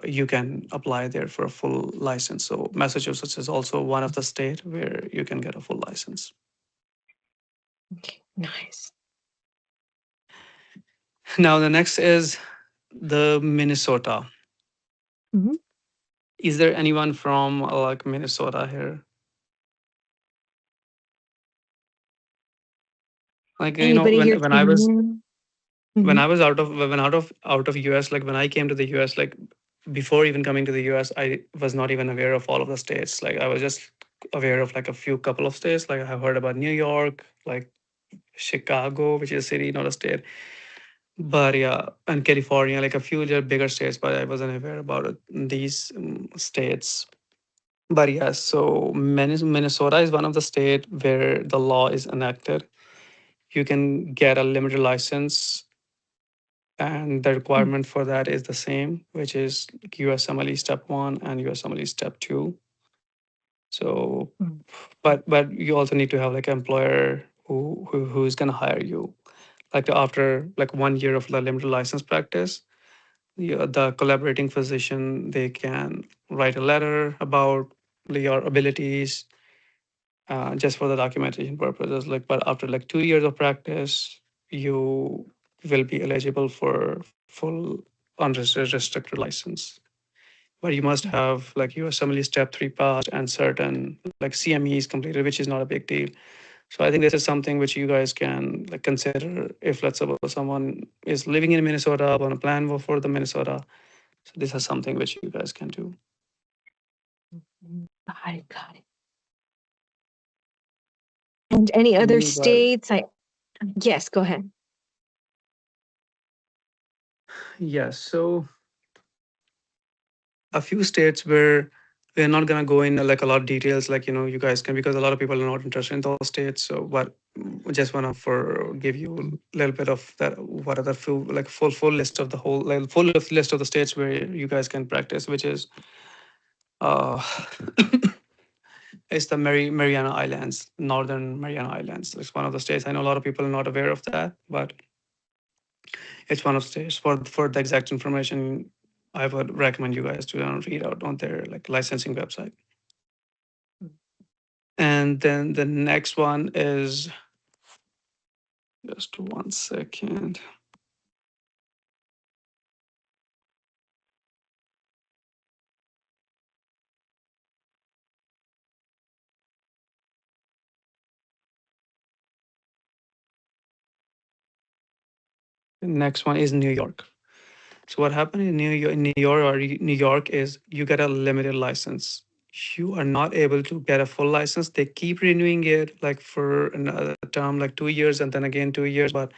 you can apply there for a full license. So Massachusetts is also one of the state where you can get a full license. Okay, nice. Now the next is the Minnesota. Mhm. Is there anyone from like Minnesota here? Like Anybody here when I from was here? when Mhm. I was out of US, like when I came to the US, like before even coming to the US, I was not even aware of all of the states. Like I was just aware of like a few couple of states. Like I have heard about New York, like Chicago, which is a city, not a state. But yeah, and California, like a few other bigger states, but I wasn't aware about these states. But yes, so Minnesota is one of the state where the law is enacted. You can get a limited license and the Mm. requirement for that is the same, which is USMLE step 1 and USMLE step 2. So Mm. but you also need to have like an employer who's going to hire you like after like 1 year of the limited license practice. The collaborating physician, they can write a letter about your abilities, just for the documentation purposes. Like but after like 2 years of practice, you will be eligible for full unrestricted license. But you must Mm. have like your assembly step 3 passed and certain like CMEs completed, which is not a big deal. So I think this is something which you guys can like consider if let's suppose someone is living in Minnesota on a plan for the Minnesota. So this is something which you guys can do. Mhm. Got it, got it. And any other But states? Yes, go ahead. yes, so a few states where we're not gonna go in like a lot of details, like you guys can because a lot of people are not interested in those states. So, but just wanna for give you a little bit of that. What are the full list of the whole like list of the states where you guys can practice, which is uh, it's the Mariana Islands, Northern Mariana Islands. It's one of the states. I know a lot of people are not aware of that, but it's one of the states. For the exact information, I would recommend you guys to read out on their like licensing website. And then the next one is just 1 second. The next one is New York. So what happened in New York is you get a limited license. You are not able to get a full license. They keep renewing it like for another term, like 2 years, and then again 2 years. But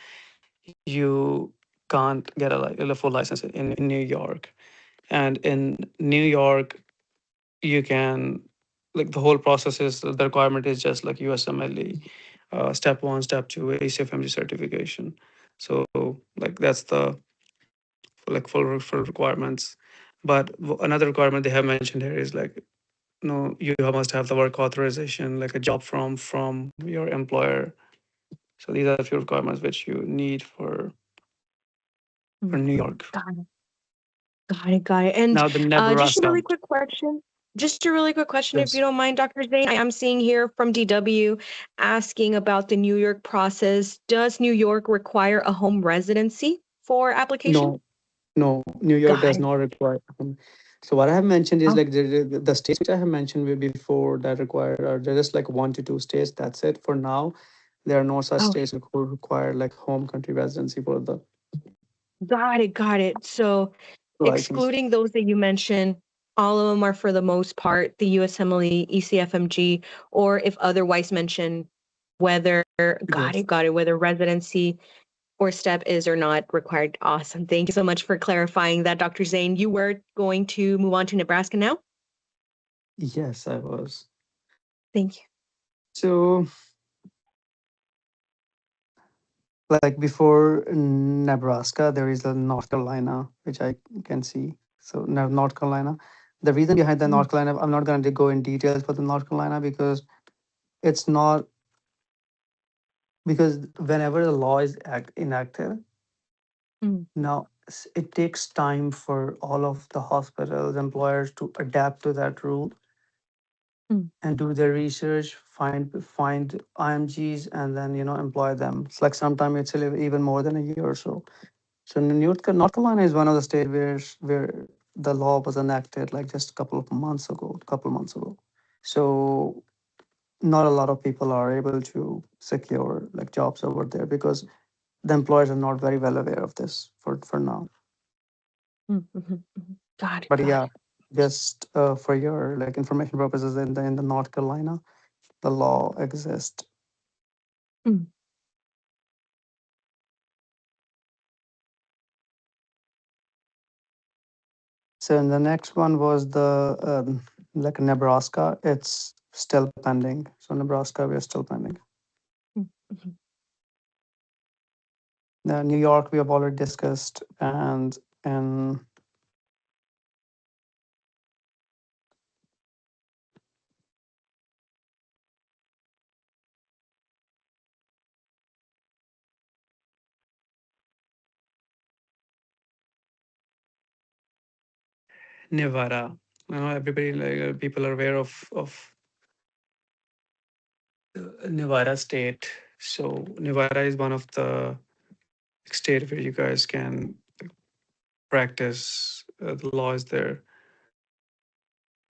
you can't get a full license in New York. And in New York, you can like the whole process is the requirement is just like USMLE, step 1, step 2, ACFMG certification. So Like that's the like full requirements. But another requirement they have mentioned here is like, no, you must have the work authorization, like a job from your employer. So these are the few requirements which you need for Mm. New York. Got it. Got it. Got it. And Now the just a Nebraska. really quick question. Just a really quick question, if you Yes. don't mind, Dr. Zane. I am seeing here from DW asking about the New York process. Does New York require a home residency for application? No, no, New York Got does it. not require. So what I have mentioned is Oh, like the states which I have mentioned before that require are just like 1 to 2 states. That's it for now. There are no such oh, states who require like home country residency for the got it. Got it. So, license. excluding those that you mentioned, all of them are for the most part the USMLE, ECFMG, or if otherwise mentioned, whether Yes. got it, whether residency or step is or not required. Awesome. Thank you so much for clarifying that, Dr. Zane. You were going to move on to Nebraska now? Yes, I was. Thank you. So like before Nebraska, there is a North Carolina, which I can see. So North Carolina. The reason behind the Mm, North Carolina, I'm not going to go in details for the North Carolina because it's not because whenever the law is enacted, mm, now it takes time for all of the hospitals, employers to adapt to that rule mm, and do their research, find IMGs, and then employ them. It's like sometimes it's even more than a year or so. So North Carolina is one of the states where the law was enacted like just a couple of months ago. So not a lot of people are able to secure like jobs over there because the employers are not very well aware of this for now. Got it. But Got yeah, it. just for your like information purposes, in the North Carolina, the law exists. Mm, So and the next one was the like Nebraska. It's still pending. So Nebraska, we're still pending. mm, mhm, New York, we have already discussed, and in Nevada. Everybody like people are aware of Nevada state. So Nevada is one of the state where you guys can practice the laws there.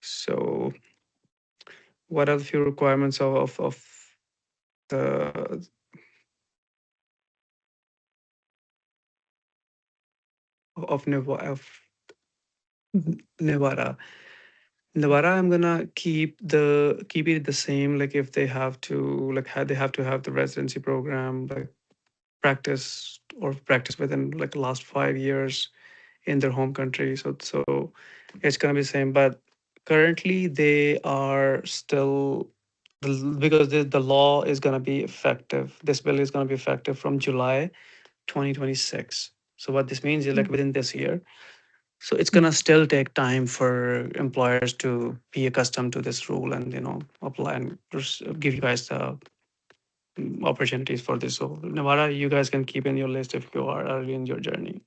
So what are the few requirements of the of Nevada mhm, Nevada? Nevada, I'm gonna keep it the same. Like if they have to they have to have the residency program, like practice within like the last 5 years in their home country. So it's gonna be the same. But currently they are still because the law is gonna be effective. This bill is gonna be effective from July 2026. So what this means is like mm, within this year. So it's mm, gonna still take time for employers to be accustomed to this rule and apply and give you guys the opportunities for this. So Nevada, you guys can keep in your list if you are early in your journey.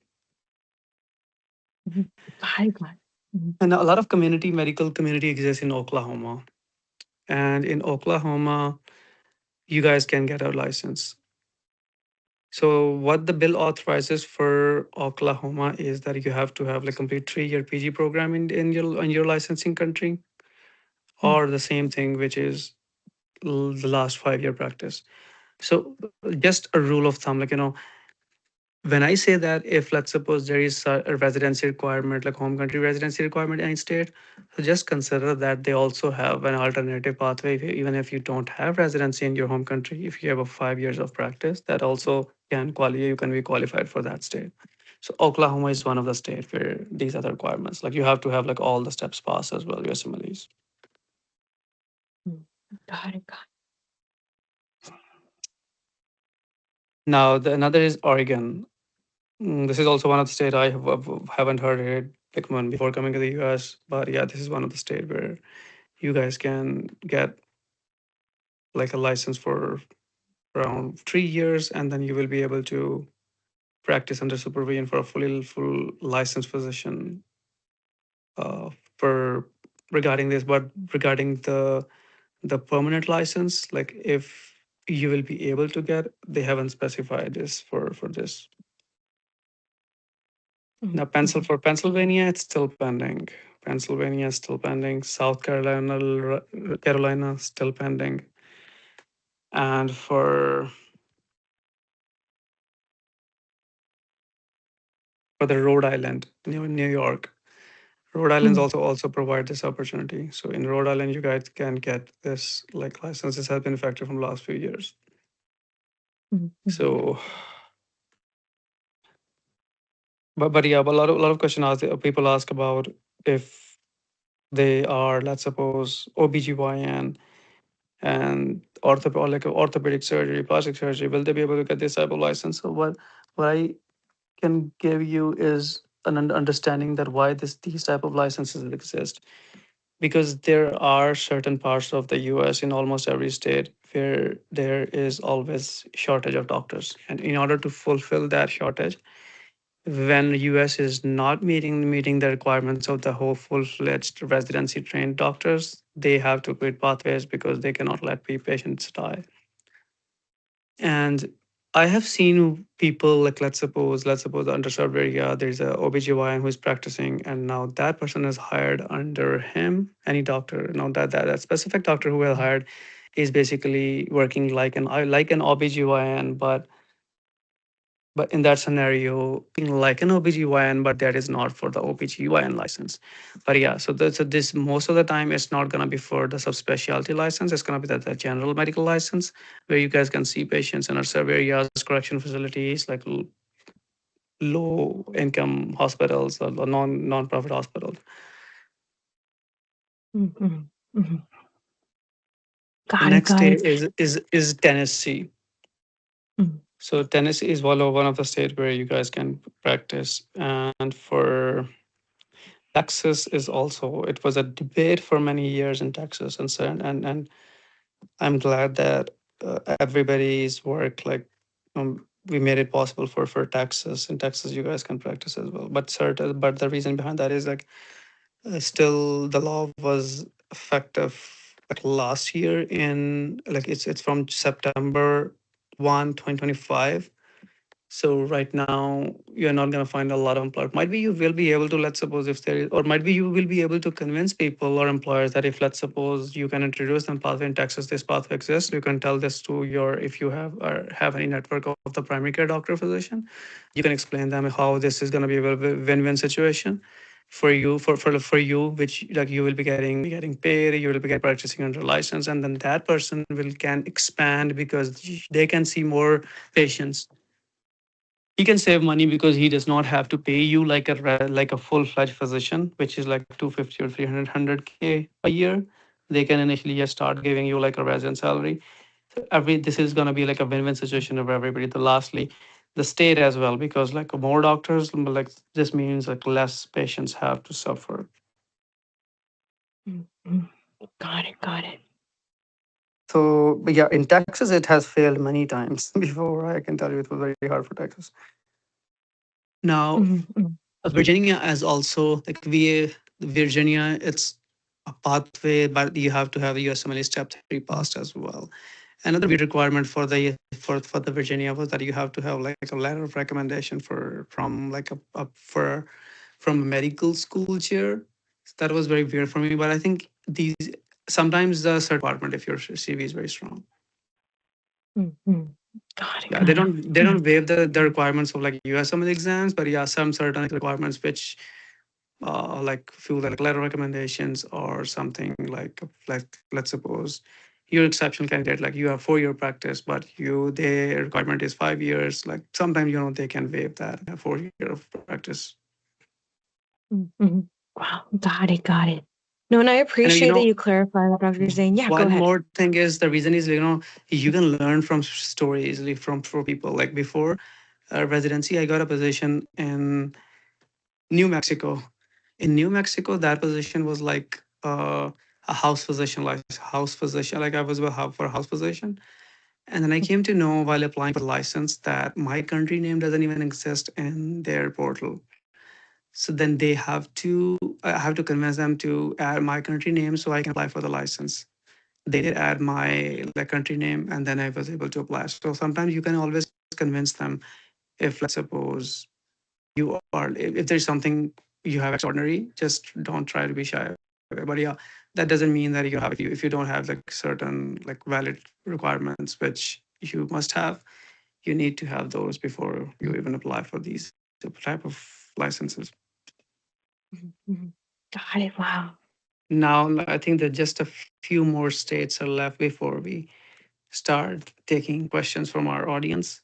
mhm. Got it. Got it. Mhm, And a lot of medical community exists in Oklahoma. And in Oklahoma, you guys can get a license. So what the bill authorizes for Oklahoma is that you have to have like complete 3 year PG program in your licensing country, mm, or the same thing, which is the last 5 year practice. So just a rule of thumb, when I say that, if let's suppose there is a residency requirement, like home country residency requirement in any state, so just consider that they also have an alternative pathway. Even if you don't have residency in your home country, if you have a 5 years of practice, that also can qualify. You can be qualified for that state. So Oklahoma is one of the states where these are the requirements. Like you have to have like all the steps passed as well, your SMLEs. mm. Got it. Got Now the another is Oregon. This is also one of the state haven't heard it like one before coming to the US, but yeah, this is one of the state where you guys can get like a license for around 3 years, and then you will be able to practice under supervision for a full licensed physician uh, for regarding this. But regarding the permanent license, like if you will be able to get, they haven't specified this for this. Mhm, Now, mhm, For Pennsylvania, it's still pending. Pennsylvania is still pending. Carolina still pending, and for the Rhode Island, New York, Rhode Island's mhm, also provide this opportunity. So in Rhode Island, you guys can get this like licenses have been effective from last few years. mhm, mhm, So, but yeah, but a lot of questions people ask about if they are, let's suppose, OBGYN and or like orthopedic surgery, plastic surgery, will they be able to get this type of license? So what I can give you is an understanding that why these type of licenses exist, because there are certain parts of the US in almost every state where there is always shortage of doctors, and in order to fulfill that shortage, when US is not meeting the requirements of the whole full-fledged residency trained doctors, they have to create pathways because they cannot let patients die. And I have seen people like, let's suppose the underserved area, there's a OBGYN who is practicing, and now that person is hired under him, any doctor. Now that specific doctor who will hired is basically working like an OBGYN, but in that scenario, like an OBGYN, but that is not for the OBGYN license. But yeah, so this most of the time it's not gonna be for the subspecialty license. It's gonna be the general medical license where you guys can see patients in our serve areas, correction facilities, like low income hospitals or non-profit hospitals. mhm, mhm, mhm. The Got it, next got state it. is Tennessee. Mhm, So Tennessee is one of the states where you guys can practice, and for Texas is also, it was a debate for many years in Texas, and so and I'm glad that everybody's work like we made it possible for Texas. In Texas, you guys can practice as well. But the reason behind that is like still the law was effective like last year in like it's from September 1, 2025. So right now, you're not going to find a lot of employers. Might be you will be able to, let's suppose, if there is, or might be you will be able to convince people or employers that if, let's suppose, you can introduce them pathway in Texas, this pathway exists. You can tell this to your, if you have or have any network of the primary care doctor physician, you can explain them how this is going to be a win-win situation for you, for you, which like you will be getting paid, you will be getting practicing under license, and then that person will can expand because they can see more patients. He can save money because he does not have to pay you like like a full-fledged physician, which is like 250 or 300k a year. They can initially just start giving you like a resident salary. So every this is going to be like a win-win situation of everybody. The lastly, the state as well, because like more doctors, like this means like less patients have to suffer. mhm, mhm. Got it, got it. So but yeah, in Texas it has failed many times before. I can tell you it was very hard for Texas. Now Mhm, mhm, Virginia is also like Virginia. It's a pathway, but you have to have a USMLE Step 3 passed as well. Another weird requirement for the Virginia was that you have to have like a letter of recommendation from like a for from a medical school chair. That was very weird for me, but I think these sometimes the certain department if your CV is very strong. mhm, mhm. Got it, Yeah, got it. they don't waive the requirements of like USMLE exams, but yeah, some certain requirements which like few like letter recommendations or something like let's suppose you're exceptional candidate, like you have 4 year practice, but you their requirement is 5 years. Like sometimes they can waive that 4 year of practice. Mhm, mhm. Wow, got it, got it. No, and I And appreciate that you clarify that, Dr. Zane. Yeah, go one ahead. more thing is the reason is you can learn from stories like from people like before. residency, I got a position in New Mexico. In New Mexico, that position was like a house physician, like house physician. Like I was for a house physician, and then I came to know while applying for the license that my country name doesn't even exist in their portal. So then they have to, I have to convince them to add my country name so I can apply for the license. They did add my like country name, and then I was able to apply. So sometimes you can always convince them if, let's suppose, you are if there's something you have extraordinary, just don't try to be shy of it. But yeah, that doesn't mean that you have if you don't have like certain like valid requirements which you must have, you need to have those before you even apply for these type of licenses. Mhm, mhm. Got it. Wow. Now I think that just a few more states are left before we start taking questions from our audience.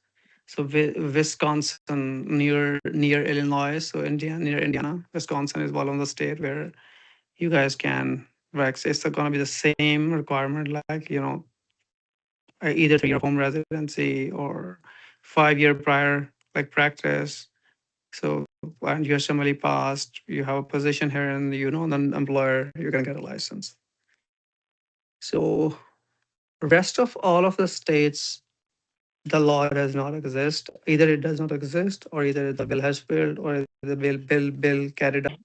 So Wisconsin near Illinois, so India near Indiana. Wisconsin is one of the state where you guys can wax. It's going to be the same requirement, like either 3 year home residency or 5 year prior like practice. So when you're somebody passed, you have a position here, and the employer, you're gonna get a license. So rest of all of the states, the law does not exist. Either it does not exist, or either the bill has failed, or the bill carried out.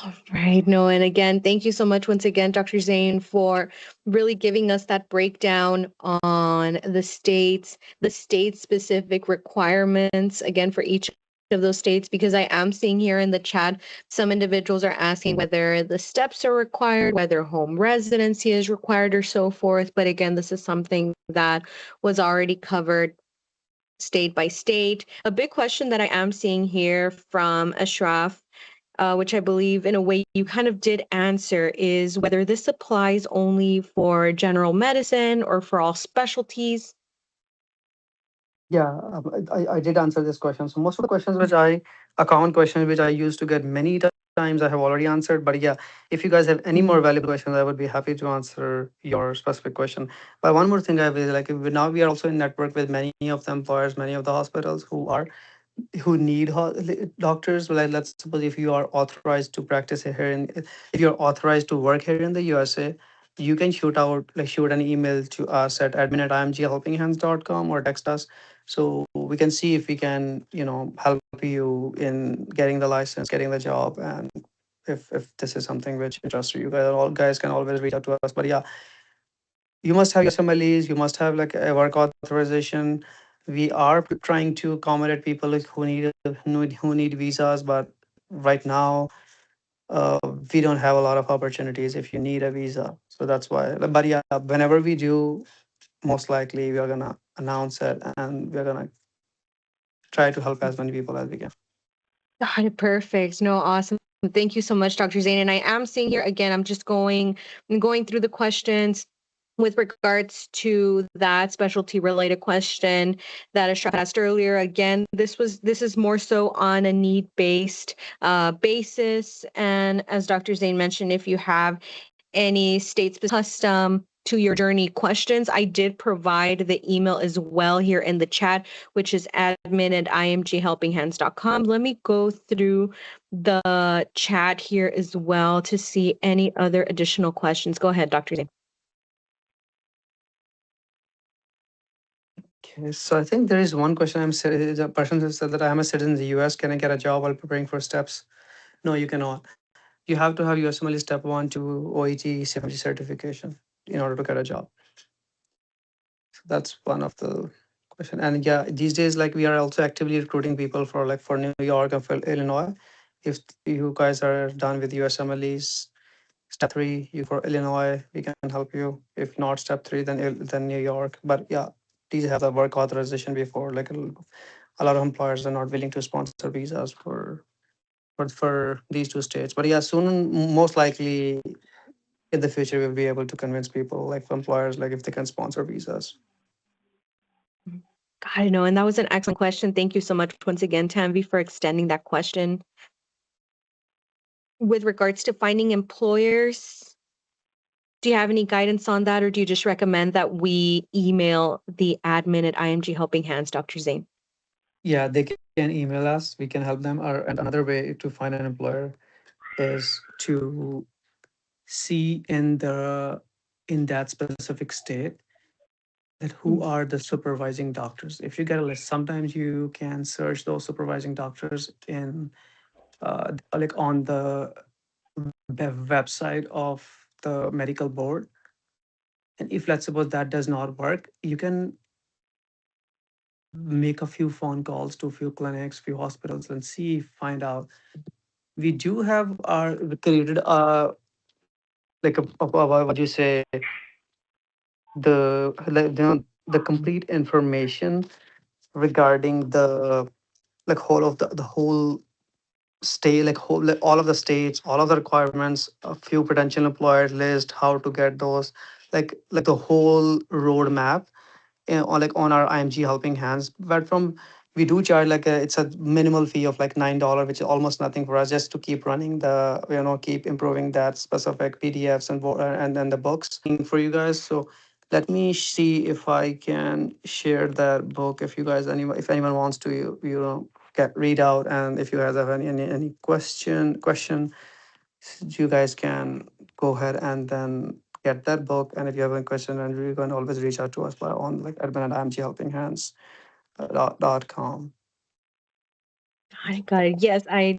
All right. No, and again, thank you so much once again, Dr. Zane, for really giving us that breakdown on the state specific requirements, again, for each of those states, because I am seeing here in the chat, some individuals are asking whether the steps are required, whether home residency is required, or so forth. But again, this is something that was already covered state by state. A big question that I am seeing here from Ashraf, which I believe in a way you kind of did answer, is whether this applies only for general medicine or for all specialties. Yeah, I did answer this question. So most of the questions which account questions which I used to get many times, I have already answered. But yeah, if you guys have any more Mhm. valuable questions, I would be happy to answer your specific question. But one more thing I have is like now we are also in network with many of the employers, many of the hospitals who need doctors. Like let's suppose if you are authorized to practice here if you're authorized to work here in the USA, you can shoot an email to us at admin@imghelpinghands.com or text us, so we can see if we can help you in getting the license, getting the job. And if this is something which interests you, guys can always reach out to us. But yeah, you must have USMLEs, you must have like a work authorization. We are trying to accommodate people like who need visas, but right now uh, we don't have a lot of opportunities if you need a visa. So that's why. But yeah, whenever we do, most likely we are gonna announce it, and we're gonna try to help as many people as we can. Got it. Perfect. No, awesome. Thank you so much, Dr. Zane. And I am seeing here again, I'm going through the questions with regards to that specialty related question that Ashraf asked earlier. Again, this is more so on a need based basis. And as Dr. Zane mentioned, if you have any state custom to your journey questions, I did provide the email as well here in the chat, which is admin@imghelpinghands.com. Let me go through the chat here as well to see any other additional questions. Go ahead, Dr. Zane. Okay, so I think there is one question. A person who said that I am a citizen in the US. Can I get a job while preparing for steps? No, you cannot. You have to have USMLE Step 1 to OET CMG certification in order to get a job. So that's one of the question. And yeah, these days, like we are also actively recruiting people for New York and for Illinois. If you guys are done with USMLEs step 3, you for Illinois, we can help you. If not step 3, then New York. But yeah, please have the work authorization before. Like a lot of employers are not willing to sponsor visas for these two states. But yeah, soon, most likely in the future, we'll be able to convince people, like employers, like if they can sponsor visas. God, I know, and that was an excellent question. Thank you so much once again, Tanvi, for extending that question. With regards to finding employers, do you have any guidance on that, or do you just recommend that we email the admin at IMG Helping Hands, Dr. Zane? Yeah, they can email us. We can help them. Or and another way to find an employer is to see in that specific state that who Mm. are the supervising doctors. If you get a list, sometimes you can search those supervising doctors in like on the website of the medical board. And if let's suppose that does not work, you can make a few phone calls to a few clinics, few hospitals, and see, find out. We do have our created like what you say, the like, the complete information regarding the like whole of the whole stay, like whole like all of the states, all of the requirements, a few potential employers list, how to get those, like the whole roadmap on like on our IMG helping hands platform. We do charge like it's a minimal fee of like $9, which is almost nothing for us, just to keep running the, keep improving that specific PDFs and then the books for you guys. So let me see if I can share that book if you guys, anyone, if anyone wants to, get read out, and if you guys have any question, you guys can go ahead and then get that book. And if you have any question, and you can always reach out to us by on like admin at imghelpinghands dot com. Got it, got it. Yes, I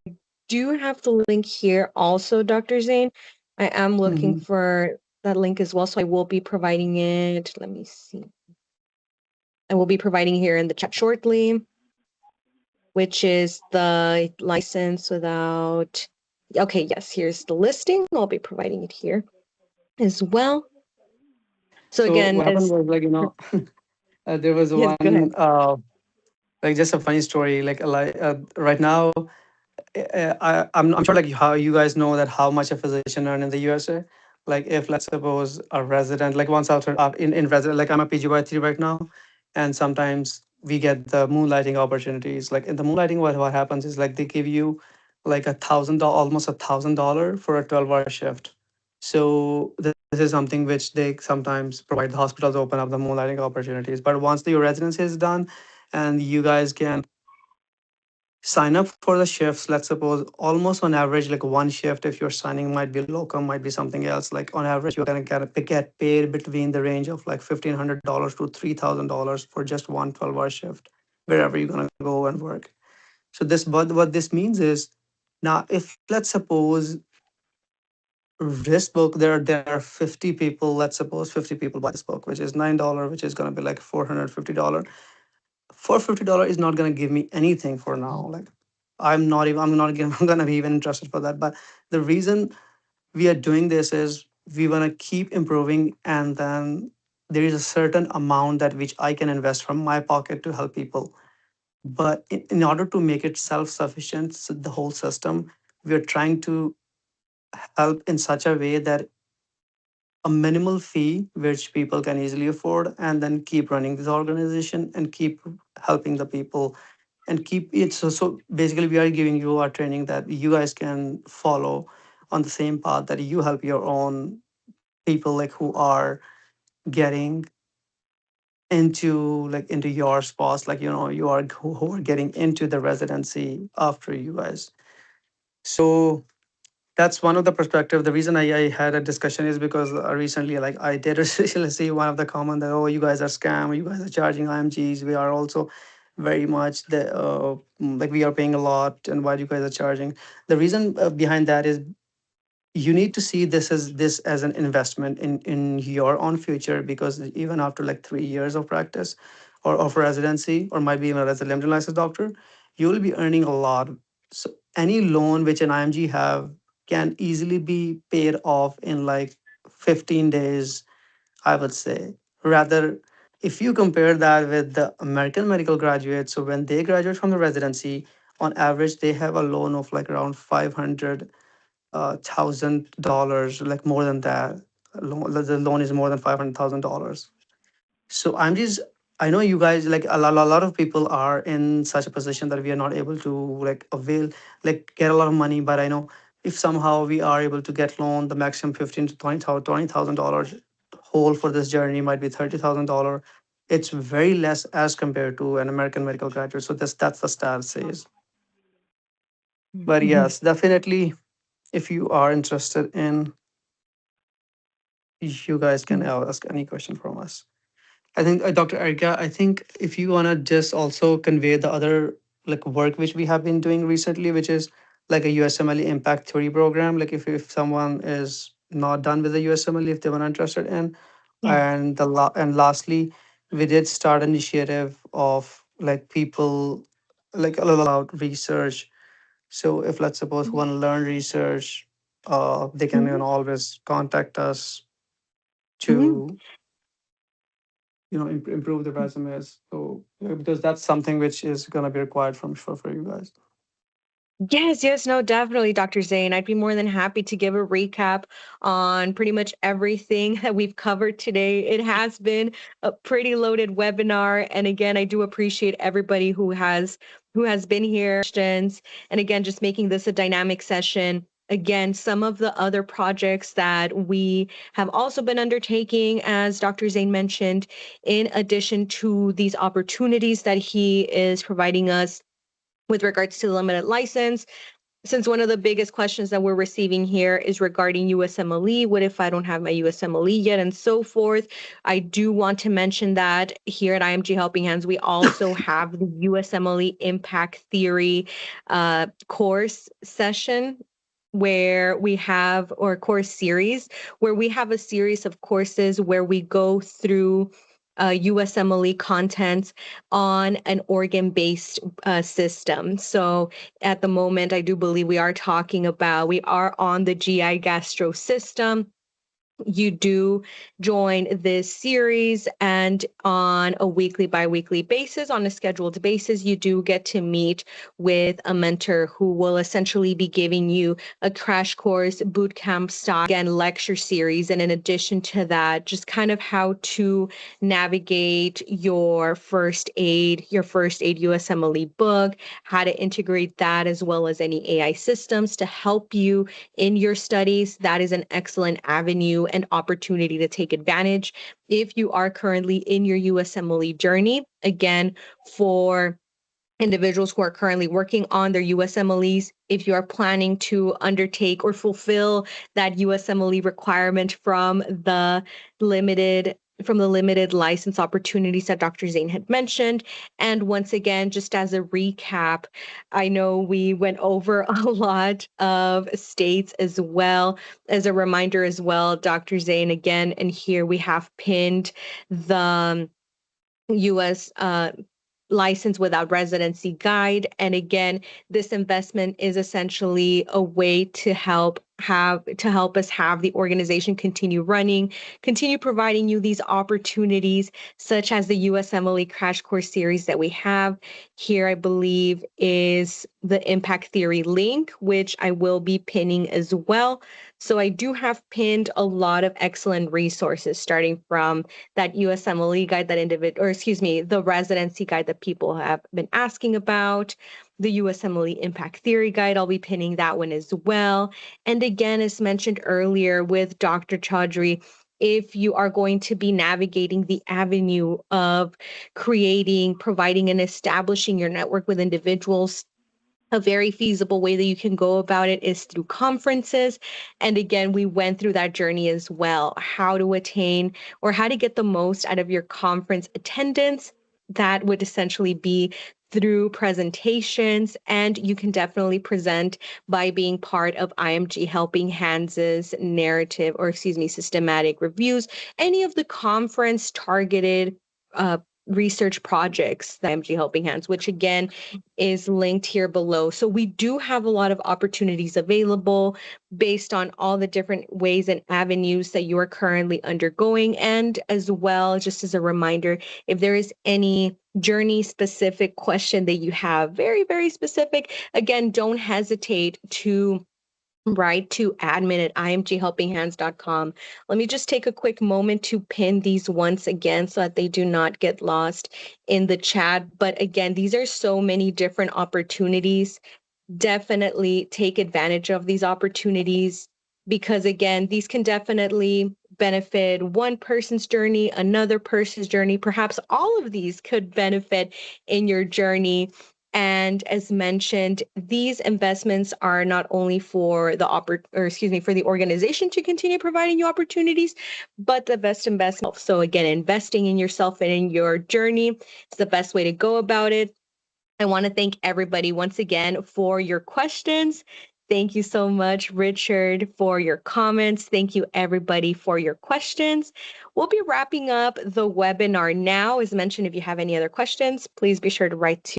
do have the link here also, Dr. Zane. I am looking Mhm. for that link as well, so I will be providing it. Let me see. I will be providing here in the chat shortly, which is the license without. Okay, yes, here's the listing. I'll be providing it here as well. So So again, what happened as was, like, there was yes, go one ahead. like just a funny story. Right now, I'm sure like how you guys know that how much a physician earn in the USA. Like if let's suppose a resident, like once after in resident, like I'm a PGY3 right now, and sometimes we get the moonlighting opportunities. Like in the moonlighting, what happens is like they give you like $1,000, almost $1,000 for a 12-hour shift. So this is something which they sometimes provide. The hospitals open up the moonlighting opportunities. But once your residency is done, and you guys can sign up for the shifts, let's suppose almost on average like one shift, if you're signing, might be locum, might be something else, like on average you're going to get paid between the range of like $1,500 to $3,000 for just one 12-hour shift wherever you're going to go and work. So this, what this means is, now if let's suppose this book, there are 50 people, let's suppose 50 people buy this book, which is $9, which is going to be like $450. $450 is not going to give me anything for now. Like I'm not even I'm going to be even interested for that. But the reason we are doing this is we want to keep improving, and then there is a certain amount that which I can invest from my pocket to help people. But in order to make it self-sufficient, the whole system, we are trying to help in such a way that a minimal fee which people can easily afford, and then keep running this organization and keep helping the people and keep it. So basically we are giving you our training that you guys can follow on the same path, that you help your own people like who are getting into your spots, like you are who are getting into the residency after you guys. So that's one of the perspective. The reason I had a discussion is because recently, like I did recently see one of the comment that, oh, you guys are scam, you guys are charging IMGs, we are also very much like we are paying a lot, and why you guys are charging. The reason behind that is you need to see this as an investment in your own future, because even after like 3 years of practice or of residency, or might be even as a limited license doctor, you will be earning a lot. So any loan which an IMG have can easily be paid off in like 15 days, I would say. Rather, if you compare that with the American medical graduates, so when they graduate from the residency, on average they have a loan of like around 500 $1,000, like more than that. The loan is more than $500,000. So I know you guys, like a lot of people are in such a position that we are not able to like avail, like get a lot of money. But I know if somehow we are able to get loan, the maximum 15 to $20,000 whole for this journey might be $30,000. it's very less as compared to an American medical graduate. So that's the stat says. But Mhm. yes, definitely, if you are interested in, you guys can ask any question from us. I think, Dr. Erica, I think if you want to just also convey the other like work which we have been doing recently, which is like a USMLE impact theory program. Like if someone is not done with the USMLE, if they were interested in, Yeah. and lastly, we did start an initiative of like people like a little about research. So if let's suppose who want to learn research, they can Mhm. always contact us Mhm. to improve the resumes. So because that's something which is going to be required from sure for you guys. Yes, yes, no, definitely, Dr. Zane. I'd be more than happy to give a recap on pretty much everything that we've covered today. It has been a pretty loaded webinar, and again, I do appreciate everybody who has been here, questions, and again, just making this a dynamic session. Again, some of the other projects that we have also been undertaking, as Dr. Zane mentioned, in addition to these opportunities that he is providing us with regards to the limited license, since one of the biggest questions that we're receiving here is regarding USMLE, what if I don't have my USMLE yet, and so forth. I do want to mention that here at IMG Helping Hands, we also have the USMLE Impact Theory course session where we have, or course series, where we have a series of courses where we go through USMLE content on an organ-based system. So at the moment, I do believe we are on the GI gastro system. You do join this series, and on a weekly bi-weekly basis, on a scheduled basis, you do get to meet with a mentor who will essentially be giving you a crash course boot camp style, again, lecture series. And in addition to that, just kind of how to navigate your first aid USMLE book, how to integrate that, as well as any AI systems to help you in your studies. That is an excellent avenue and opportunity to take advantage if you are currently in your USMLE journey. Again, for individuals who are currently working on their USMLEs, if you are planning to undertake or fulfill that USMLE requirement limited from the limited license opportunities that Dr. Zane had mentioned. And once again, just as a recap, I know we went over a lot of states as well. As a reminder as well, Dr. Zane, again, and here we have pinned the US license without residency guide. And again, this investment is essentially a way to help us have the organization continue running, continue providing you these opportunities, such as the USMLE crash course series that we have here. I believe is the impact theory link, which I will be pinning as well. So I do have pinned a lot of excellent resources, starting from that USMLE guide, the residency guide that people have been asking about, the USMLE impact theory guide. I'll be pinning that one as well. And again, as mentioned earlier with Dr. Chaudhry, if you are going to be navigating the avenue of providing, and establishing your network with individuals, a very feasible way that you can go about it is through conferences. And again, we went through that journey as well, how to attain or how to get the most out of your conference attendance. That would essentially be through presentations, and you can definitely present by being part of IMG Helping Hands's narrative, or excuse me, systematic reviews, any of the conference targeted uh, research projects that IMG Helping Hands, which again is linked here below. So we do have a lot of opportunities available based on all the different ways and avenues that you are currently undergoing. And as well, just as a reminder, if there is any journey specific question that you have, very, very specific, again, don't hesitate to write to admin at imghelpinghands.com. Let me just take a quick moment to pin these once again so that they do not get lost in the chat. But again, these are so many different opportunities. Definitely take advantage of these opportunities, because again, these can definitely benefit one person's journey, another person's journey. Perhaps all of these could benefit in your journey. And as mentioned, these investments are not only for for the organization to continue providing you opportunities, but the best investment. So again, investing in yourself and in your journey is the best way to go about it. I want to thank everybody once again for your questions. Thank you so much, Richard, for your comments. Thank you, everybody, for your questions. We'll be wrapping up the webinar now. As mentioned, if you have any other questions, please be sure to write to